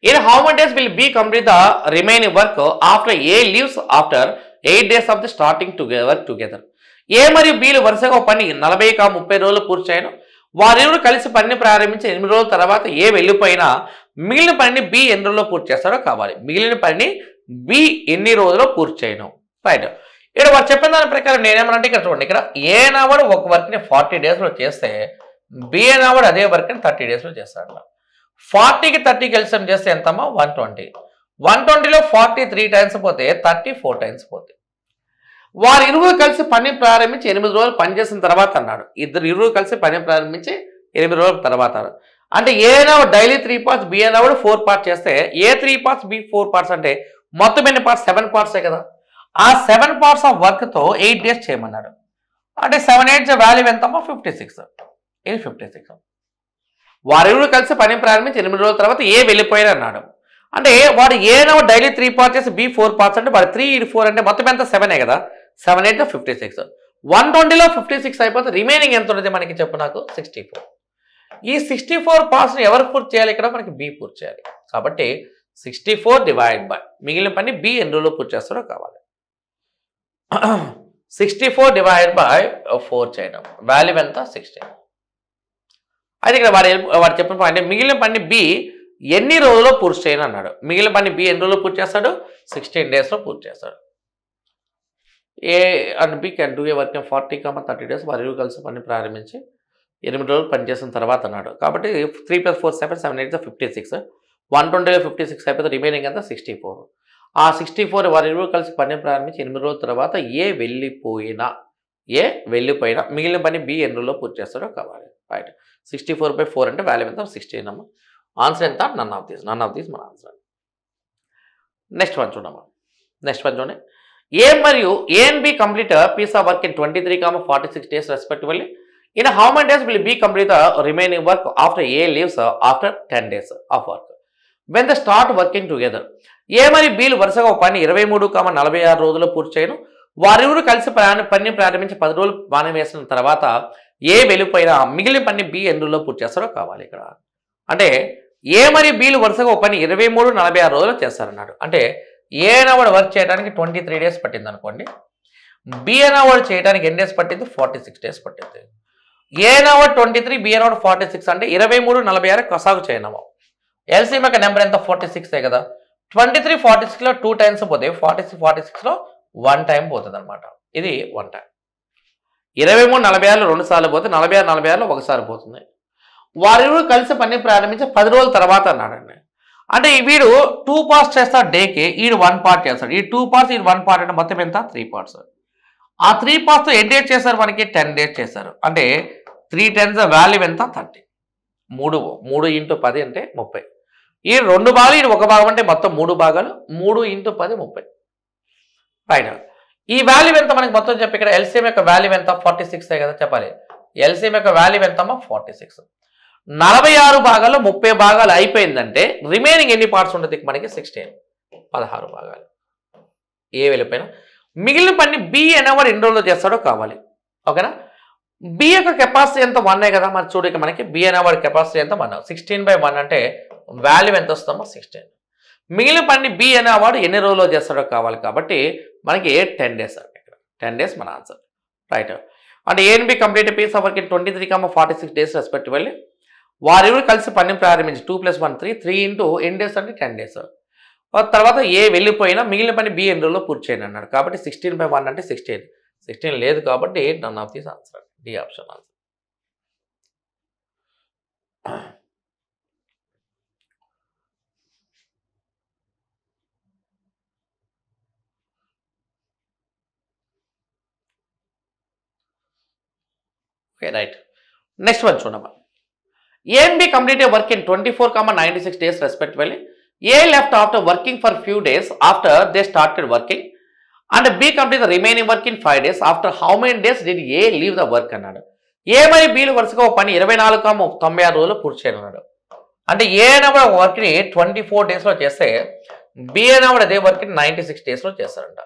S1: In how many days will B complete the remaining work after A leaves after 8 days of the starting together? ఏ మరియు బీలు వరుసగా పని 40, 30 రోజులు పూర్తి చేయను. వారిరువురు కలిసి పనిని ప్రారంభించి 8 రోజుల తర్వాత ఏ వెళ్ళిపోయినా మిగిలిన పనిని బి ఎన్ని రోజుల్లో పూర్తి చేస్తారో కావాలి. మిగిలిన పనిని బి ఎన్ని రోజుల్లో పూర్తి చేయను. రైట్. ఇక్కడ వారు చెప్పిన దాని ప్రకారం నేనేమనంటే ఇక్కడ చూడండి, ఇక్కడ ఏ నావాడు ఒక వర్క్ని 40 డేస్లో చేస్తే బి అనేవాడు అదే వర్క్ని 30 డేస్లో చేస్తాడు. 40కి 30కి ఎల్సిఎం చేస్తే ఎంతమ్మా? 120. 120లో 40 3 టైమ్స్ పోతే 30 4 టైమ్స్ పోతే. వారు ఇరువురు కలిసి పని ప్రారంభించి 8 రోజులు పనిచేసిన తర్వాత అన్నాడు. ఇరువురు కలిసి పని ప్రారంభించి 8 రోజుల తర్వాత అంటే ఏ అనేవాడు డైలీ 3 పార్ట్స్, బి అనేవాడు 4 పార్ట్స్ చేస్తే ఏ 3 పార్ట్స్, బి 4 పార్ట్స్ అంటే మొత్తం ఎన్ని పార్ట్స్? 7 పార్ట్సే కదా. ఆ 7 పార్ట్స్ ఆఫ్ వర్క్తో 8 డేస్ చేయమన్నాడు. అంటే 7 8 వాల్యూ ఎంతమ్మా? 56. ఇది 56. వారిరువురు కలిసి పని ప్రారంభించి 8 రోజుల తర్వాత ఏ వెళ్ళిపోయారు అన్నాడు. అంటే వాడు ఏనో డైలీ 3 పార్ట్స్ చేసి బి 4 పార్ట్స్ అంటే వాడు 3 into 4 అంటే మొత్తం ఎంత? 7 కదా. 7 8 56. 120లో 56 అయిపోతే రిమైనింగ్ ఎంత ఉంటుంది మనకి చెప్పు నాకు? 64. ఈ 64 పార్ట్స్ని ఎవరు పూర్తి చేయాలి? ఇక్కడ మనకి బి పూర్తి చేయాలి. కాబట్టి 64 డివైడ్ బై మిగిలిన పని బి ఎన్ని రోజులు పూర్తి చేస్తారో కావాలి. 64 డివైడ్ బై 4 చేయడం వాల్యూ ఎంత? 16. అయితే ఇక్కడ వాడు చెప్పిన పాయింట్ మిగిలిన పని బి ఎన్ని రోజుల్లో పూర్తి చేయను అన్నాడు. మిగిలిన పని బి ఎన్ని రోజుల్లో పూర్తి చేస్తాడు? 16 డేస్లో పూర్తి చేస్తాడు. A and B can do a work in 40, 30 days. వారి ఇరువురు కలిసి పని ప్రారంభించి 8 రోజులు పనిచేసిన తర్వాత అన్నాడు. కాబట్టి 3 + 4 7 7 8 56. 120 56 అయిపోతే రిమైనింగ్ అంతా 64. ఆ 64 వారి ఇరువురు కలిసి పని ప్రారంభించి 8 రోజుల తర్వాత ఏ వెళ్ళిపోయినా మిగిలిన పని బి ఎన్ని రోజుల్లో పూర్తి చేస్తాడో కావాలి. రైట్. 64/4 అంటే వాల్యూ ఎంత? 16 అమ్మ. ఆన్సర్ ఎంత? నన్ ఆఫ్ దీస్ మన ఆన్సర్. నెక్స్ట్ వన్ చూడండి. ఏ మరియు A and B complete piece of work in 23, 46 days respectively. In how many days will B complete the remaining work after A leaves after 10 days of work? When they start working together. A మరియు Bలు వరుసగా ఒక పని 23, 46 రోజుల్లో పూర్తి చేయను. వారిరువురు కలిసి పని ప్రారంభించి 10 రోజులు బాణం వేసిన తర్వాత ఏ వెళ్ళిపోయినా మిగిలిన పని బి ఎన్ని రోజుల్లో పూర్తి చేస్తారో కావాలి ఇక్కడ. అంటే ఏ మరియు Bలు వరుసగా ఒక పని 23, 46 రోజుల్లో చేస్తారన్నాడు. అంటే ఏ అనేవాడు వర్క్ చేయడానికి 23 డేస్ పట్టింది అనుకోండి. బి అనేవాడు చేయడానికి ఎన్ని డేస్ పట్టింది? 46 డేస్ పట్టింది. ఏ అనేవాడు 23, బి అనేవాడు 46 అంటే 23, 46 కొసాగు చేయనము. ఎల్సీఎం యొక్క నెంబర్ ఎంత? 46 కదా. 23 46లో 2 టైమ్స్ పోతే 46లో 1 టైం పోతుంది అనమాట. ఇది 1 టైం. 23 46లో 2 సార్లు పోతే 46 46లో 1 సారి పోతుంది. వారిరువురు కలిసి పని ప్రారంభించి 10 రోజుల తర్వాత అన్నాడండి. అంటే వీడు 2 పార్ట్స్ చేస్తాడు డేకి, వీడు 1 పార్ట్ చేస్తాడు. ఈ 2 పార్ట్స్ వీడు 1 పార్ట్ అంటే మొత్తం ఎంత? 3 పార్ట్స్. ఆ 3 పార్ట్స్ ఎన్ని డేస్ చేశారు? మనకి 10 డేస్ చేశారు. అంటే 3 10s వాల్యూ ఎంత? 30. 3 × 10 అంటే 30. ఈ 2 భాగాలు, ఇది 1 భాగం అంటే మొత్తం 3 భాగాలు. 3 × 10 30. రైట్. ఈ వాల్యూ ఎంత మనకి మొత్తం చెప్పి ఇక్కడ ఎల్సీఎం యొక్క వాల్యూ ఎంత? 46 కదా చెప్పాలి. ఎల్సీఎం యొక్క వాల్యూ ఎంతమ్మా? 46. 46 భాగాల్లో 30 భాగాలు అయిపోయిందంటే రిమైనింగ్ ఎన్ని పార్ట్స్ ఉంటుంది మనకి? 16 భాగాలు. ఏ వెళ్ళిపోయినా మిగిలిన పని బి అనేవాడు ఎన్ని రోజుల్లో చేస్తాడో కావాలి. ఓకేనా? బి యొక్క కెపాసిటీ ఎంత? 1 కదా. మరి చూడక మనకి బి అనేవాడి కెపాసిటీ ఎంత? 1. 16/1 అంటే వాల్యూ ఎంత వస్తుందో? 16. మిగిలిన పని బి అనేవాడు ఎన్ని రోజుల్లో చేస్తాడో కావాలి. కాబట్టి మనకి 10 డేస్ అండి. ఇక్కడ 10 డేస్ మన ఆన్సర్. రైట్. అంటే A and B complete piece of work in 23, 46 days respectively. వారిరువురు కలిసి పని ప్రారంభించి 2 + 1 3 3 × ఎన్ని డేస్ అంటే 10 డేస్. తర్వాత ఏ వెళ్ళిపోయినా మిగిలిన పని బి ఎన్ని రోజుల్లో పూర్తి చేయండి అన్నాడు. కాబట్టి 16/1 అంటే 16. 16 లేదు కాబట్టి none of these answer. D option answer. Okay right. Next one చూడమ్మా. A and B complete work in 24, 96 days respectively. A left after working for few days after they started working and B complete the remaining work in 5 days. After how many days did A leave the work అన్నాడు. A మరియు Bలు వరుసగా ఒక పని 24, 96 రోజులు పూర్తి చేయనున్నాడు. అంటే ఏ అనేవాడు ఒక వర్క్ని 24 డేస్లో చేస్తే బి అనేవాడు అదే వర్క్ని 96 డేస్లో చేస్తారంట.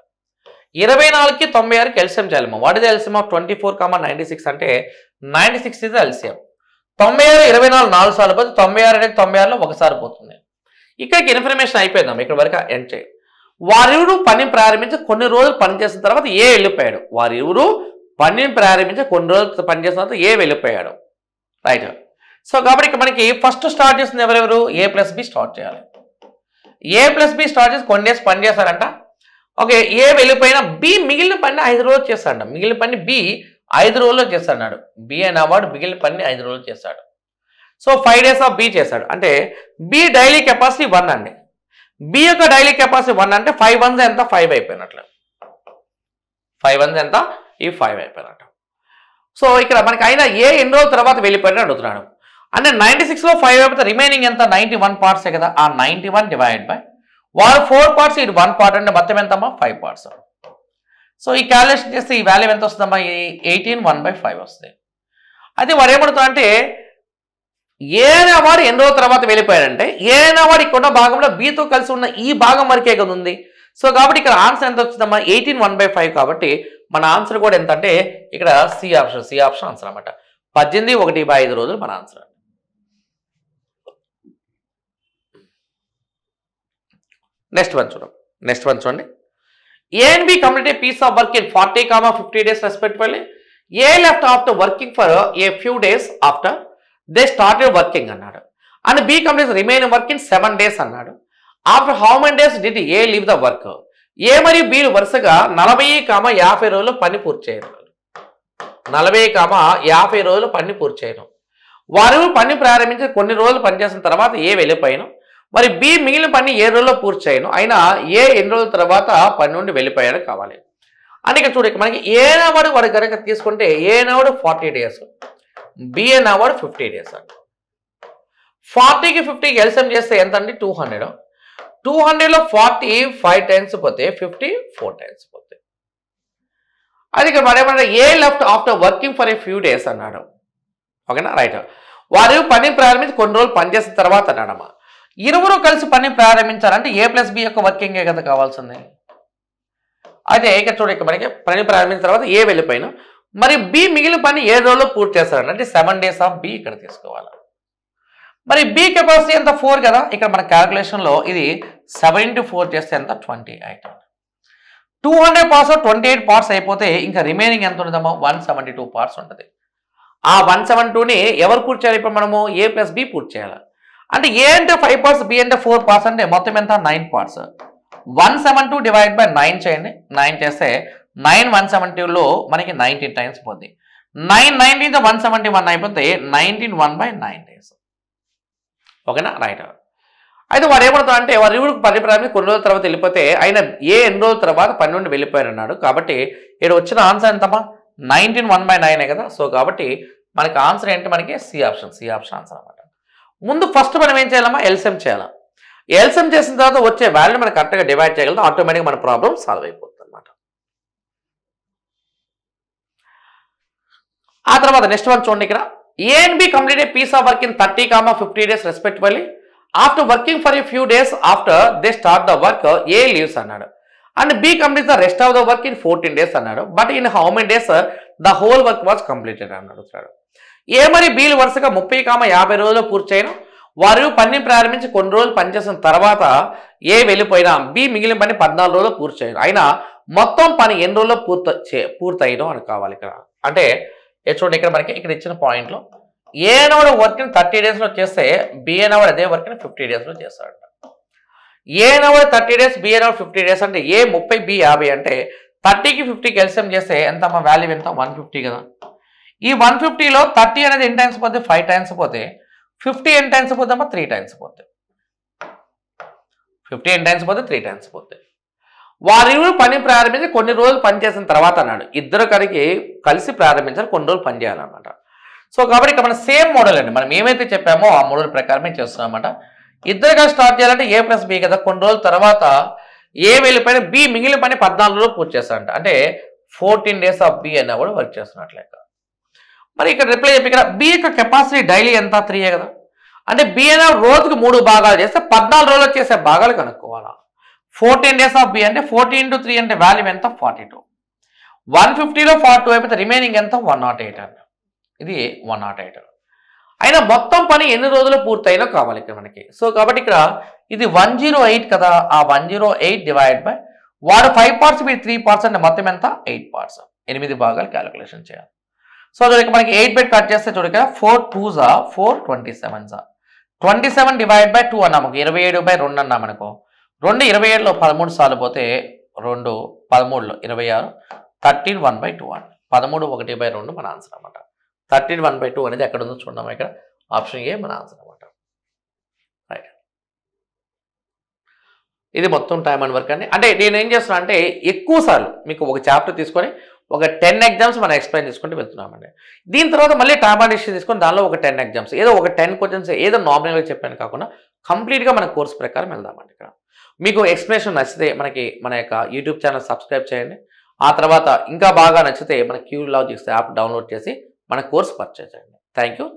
S1: 24కి 96కి ఎల్సిఎం చేయాలమ్మా. వాట్ ఇస్ ఎల్సిఎం ఆఫ్ 24, 96 అంటే 96 ఇస్ ఎల్సిఎం. 96 24 4 సార్లు పోతే 96 అనేది 96లో 1 సారి పోతుంది. ఇక్కడికి ఇన్ఫర్మేషన్ అయిపోయిందమ్మా. ఇక్కడ వరకు ఎండ్ చేయి. వారిరువురు పని ప్రారంభించి కొన్ని రోజులు పనిచేసిన తర్వాత ఏ వెళ్ళిపోయాడు. వారిరువురు పనిని ప్రారంభించి కొన్ని రోజులు పనిచేసిన తర్వాత ఏ వెళ్ళిపోయాడు. రైట్. సో కాబట్టి ఇక్కడ మనకి ఫస్ట్ స్టార్ట్ చేస్తుంది ఎవరెవరు? A + B స్టార్ట్ చేయాలి. A + B స్టార్ట్ చేసి కొన్ని డేస్ పని చేశారంట. ఓకే. ఏ వెళ్ళిపోయినా బి మిగిలిన పని 5 రోజులు చేస్తాడు. మిగిలిన పని బి 5 రోజుల్లో చేస్తాడు. బి అనేవాడు మిగిలిన పని 5 రోజులు చేస్తాడు. సో 5 డేస్ ఆఫ్ బి చేశాడు. అంటే బి డైలీ కెపాసిటీ 1 అండి. బి యొక్క డైలీ కెపాసిటీ 1 అంటే 5 1s ఎంత? 5 అయిపోయినట్లు. 5 1s ఎంత? ఈ 5 అయిపోయినట్టు. సో ఇక్కడ మనకి అయినా ఏ ఎన్ని రోజుల తర్వాత వెళ్ళిపోయినా అడుగుతున్నాడు. అంటే 96లో 5 అయిపోతే రిమైనింగ్ ఎంత? 91 పార్ట్సే కదా. ఆ 91 డివైడ్ బై వారు 4 పార్ట్స్, ఇది 1 పార్ట్ అంటే మొత్తం ఎంతమ్మా? 5 పార్ట్స్. సో ఈ క్యాలిక్యులేషన్ చేస్తే ఈ వాల్యూ ఎంత వస్తుందమ్మా? 18 1/5 వస్తుంది. అయితే వాడు ఏమడుగుతా అంటే ఏ అనేవాడు ఎన్ని రోజుల తర్వాత వెళ్ళిపోయాడంటే ఏ అనేవాడు ఇక్కడ భాగంలో బితో కలిసి ఉన్న ఈ భాగం వరకే కదా ఉంది. సో కాబట్టి ఇక్కడ ఆన్సర్ ఎంత వచ్చిందమ్మా? 18 1/5. కాబట్టి మన ఆన్సర్ కూడా ఎంత అంటే ఇక్కడ సి ఆప్షన్ ఆన్సర్ అనమాట. 18 1/5 రోజులు మన ఆన్సర్. నెక్స్ట్ వన్ చూడండి. A and B complete a piece of work in 40, 50 days respectively. A left after working for a few days after they started working అన్నాడు. And B completes remaining work in 7 days అన్నాడు. After how many days did A leave the work? A మరియు బీలు వరుసగా 40,50 రోజులు పని పూర్తి చేయడం. 40,50 రోజులు పని పూర్తి చేయడం. వారు పని ప్రారంభించి కొన్ని రోజులు పనిచేసిన తర్వాత ఏ వెళ్ళిపోయాను, మరి బి మిగిలిన పని 7 రోజుల్లో పూర్తి చేయను, అయినా ఏ ఎన్ని రోజుల తర్వాత పని నుండి వెళ్ళిపోయాడో కావాలి. అని ఇక్కడ చూడ మనకి ఏ అన్నవాడు వాడు కనుక తీసుకుంటే ఏ అన్నవాడు 40 days, బి అన్నవాడు 50 days అండి. 40కి 50కి ఎల్సిఎం చేస్తే ఎంత అండి? 200. 200లో 40 5 times పోతే 50 4 times పోతే. అది ఇక్కడ మరి ఏమన్నా A left after working for a few days అన్నాడు. ఓకేనా, రైట్. వారు పని ప్రారంభించి కొన్ని రోజులు పనిచేసిన తర్వాత అన్నాడమ్మా. ఇరువురు కలిసి పని ప్రారంభించాలంటే ఏ ప్లస్ బి యొక్క వర్కింగే కదా కావాల్సింది. అదే ఇక్కడ చూడ మనకి పని ప్రారంభించిన తర్వాత ఏ వెళ్ళిపోయినా, మరి బి మిగిలిన పని 7 రోజుల్లో పూర్తి చేస్తారండి. అంటే 7 days ఆఫ్ బి ఇక్కడ తీసుకోవాలి. మరి బి కెపాసిటీ ఎంత? 4 కదా. ఇక్కడ మన క్యాల్కులేషన్లో ఇది 7 into 4 చేస్తే ఎంత? 28. 200 parts 28 parts అయిపోతే ఇంకా రిమైనింగ్ ఎంత ఉంటుందమ్మా? 172 parts ఉంటుంది. ఆ 172ని ఎవరు పూర్తి చేయాలి? ఇప్పుడు మనము ఏ ప్లస్ బి పూర్తి చేయాలి. అంటే ఏ అంటే 5 parts, బి అంటే 4 parts, అంటే మొత్తం ఎంత? 9 parts. 172 డివైడ్ బై 9 చేయండి. 9 చేస్తే 9 172లో మనకి 19 times పోతుంది. 9 19 171 అయిపోతే 19 1/9 days. ఓకేనా, రైట్. అయితే వాడు ఏమవుతాడు అంటే వారి ఇవుడికి పని ప్రారంభించి కొన్ని రోజుల తర్వాత వెళ్ళిపోతే ఆయన ఏ ఎన్ని రోజుల తర్వాత పని నుండి వెళ్ళిపోయారు అన్నాడు. కాబట్టి ఇక్కడ వచ్చిన ఆన్సర్ ఎంతమ్మా? 19 1/9 కదా. సో కాబట్టి మనకి ఆన్సర్ ఏంటి? మనకి సి ఆప్షన్ ఆన్సర్ అనమాట. ముందు ఫస్ట్ మనం ఏం చేయాలమ్మా? ఎల్సిఎం చేయాలి. ఎల్సిఎం చేసిన తర్వాత వచ్చే వాల్యూని మనం కరెక్ట్గా డివైడ్ చేయగలుగుతాం. ఆటోమేటిక్గా మన ప్రాబ్లం సాల్వ్ అయిపోతుంది అనమాట. ఆ తర్వాత నెక్స్ట్ వన్ చూడండి. ఇక్కడ A and B complete a piece of work in 30, 50 days respectively. After working for a few days after they start the work A leaves అన్నాడు. And B complete the rest of the work in 14 days అన్నాడు. But in how many days the whole work was completed అన్నాడు. A మరి బీలు వరుసగా 30,50 రోజుల్లో పూర్తి చేయడం. వారు పని ప్రారంభించి కొన్ని రోజులు పనిచేసిన తర్వాత ఏ వెళ్ళిపోయినా బి మిగిలిన పని 14 రోజుల్లో పూర్తి చేయడం. అయినా మొత్తం పని ఎన్ని రోజుల్లో పూర్తయ్యడం అని కావాలి ఇక్కడ. అంటే చూడండి ఇక్కడ మనకి ఇక్కడ ఇచ్చిన పాయింట్లో ఏ అనేవాడు వర్క్ని 30 daysలో చేస్తే బి అనేవాడు అదే వర్క్ని 50 daysలో చేస్తాడు. ఏ అనేవాడు 30 days, బి అనేవాడు 50 days అంటే ఏ 30 బి 50 అంటే 30కి 50కి ఎల్సిఎం చేస్తే ఎంత వాల్యూ ఎంత? 150 కదా. ఈ 150లో 30 అనేది ఎన్ని టైమ్స్ పోతే? 5 times పోతే. 50 ఎన్ని టైమ్స్ పోతామా? 3 times పోతే. 50 ఎన్ని టైమ్స్ పోతే? 3 times పోతే. వారివురు పని ప్రారంభించి కొన్ని రోజులు పనిచేసిన తర్వాత అన్నాడు. ఇద్దరు కలిసి ప్రారంభించాలి, కొన్ని రోజులు పని చేయాలన్నమాట. సో కాబట్టి ఇక్కడ మన సేమ్ మోడల్ అండి. మనం ఏమైతే చెప్పామో ఆ మోడల్ ప్రకారమే చేస్తున్నాం అన్నమాట. ఇద్దరు కలిసి స్టార్ట్ చేయాలంటే ఏ ప్లస్ బి కదా. కొన్ని రోజుల తర్వాత ఏ వెళ్ళిపోయిన బి మిగిలిన పని 14 రోజులు పూర్తి చేస్తాడంట. అంటే 14 days ఆఫ్ బి అన్న కూడా వర్క్ చేస్తున్నట్లే. మరి ఇక్కడ రిప్లై చెప్పి ఇక్కడ బి యొక్క కెపాసిటీ డైలీ ఎంత? 3 కదా. అంటే బి అనే రోజుకి 3 భాగాలు చేస్తే 14 రోజులు చేసే భాగాలు కనుక్కోవాలా. 14 days ఆఫ్ బి అంటే 14 into 3 అంటే వాల్యూ ఎంత? 42. 150లో 42 అయిపోతే రిమైనింగ్ ఎంత? 108 అన్న. ఇది 108. అయినా మొత్తం పని ఎన్ని రోజులు పూర్తయినా కావాలి ఇక్కడ మనకి. సో కాబట్టి ఇక్కడ ఇది 108 కదా. ఆ 108 డివైడ్ బై వాడు 5 parts, మీరు 3 parts అంటే మొత్తం ఎంత? 8 parts. 8 భాగాలు క్యాలిక్యులేషన్ చేయాలి. సో చూడక మనకి 8 బెట్ కట్ చేస్తే చూడక 4 2s 4 27s 27 డివైడ్ బై 2 అన్నాము. 27/2 అన్నాం అనుకో. 2 27లో 13 సార్లు పోతే 2 13లో 26 13 1/2 అని. 13 1/2 మన ఆన్సర్ అనమాట. 13 1/2 అనేది ఎక్కడ ఉందో చూడడం. ఇక్కడ ఆప్షన్ ఏ మన ఆన్సర్ అనమాట. రైట్. ఇది మొత్తం టైమ్ అండ్ వర్క్ అండి. అంటే నేను ఏం చేస్తున్నా అంటే ఎక్కువ సార్లు మీకు ఒక చాప్టర్ తీసుకొని ఒక 10 ఎగ్జామ్స్ మనం ఎక్స్ప్లెయిన్ చేసుకుంటూ వెళ్తున్నామండి. దీని తర్వాత మళ్ళీ టైమ్ అండ్ హిస్టరీ తీసుకొని దానిలో ఒక 10 ఎగ్జామ్స్, ఏదో ఒక 10 క్వశ్చన్స్ ఏదో నామినల్గా చెప్పాను కాకుండా కంప్లీట్గా మన కోర్స్ ప్రకారం వెళ్దామండి. ఇక్కడ మీకు ఎక్స్ప్లెనేషన్ నచ్చితే మన యొక్క యూట్యూబ్ ఛానల్ సబ్స్క్రైబ్ చేయండి. ఆ తర్వాత ఇంకా బాగా నచ్చితే మన క్యూలాజిక్స్ యాప్ డౌన్లోడ్ చేసి మన కోర్స్ పర్చేజ్ చేయండి. Thank you.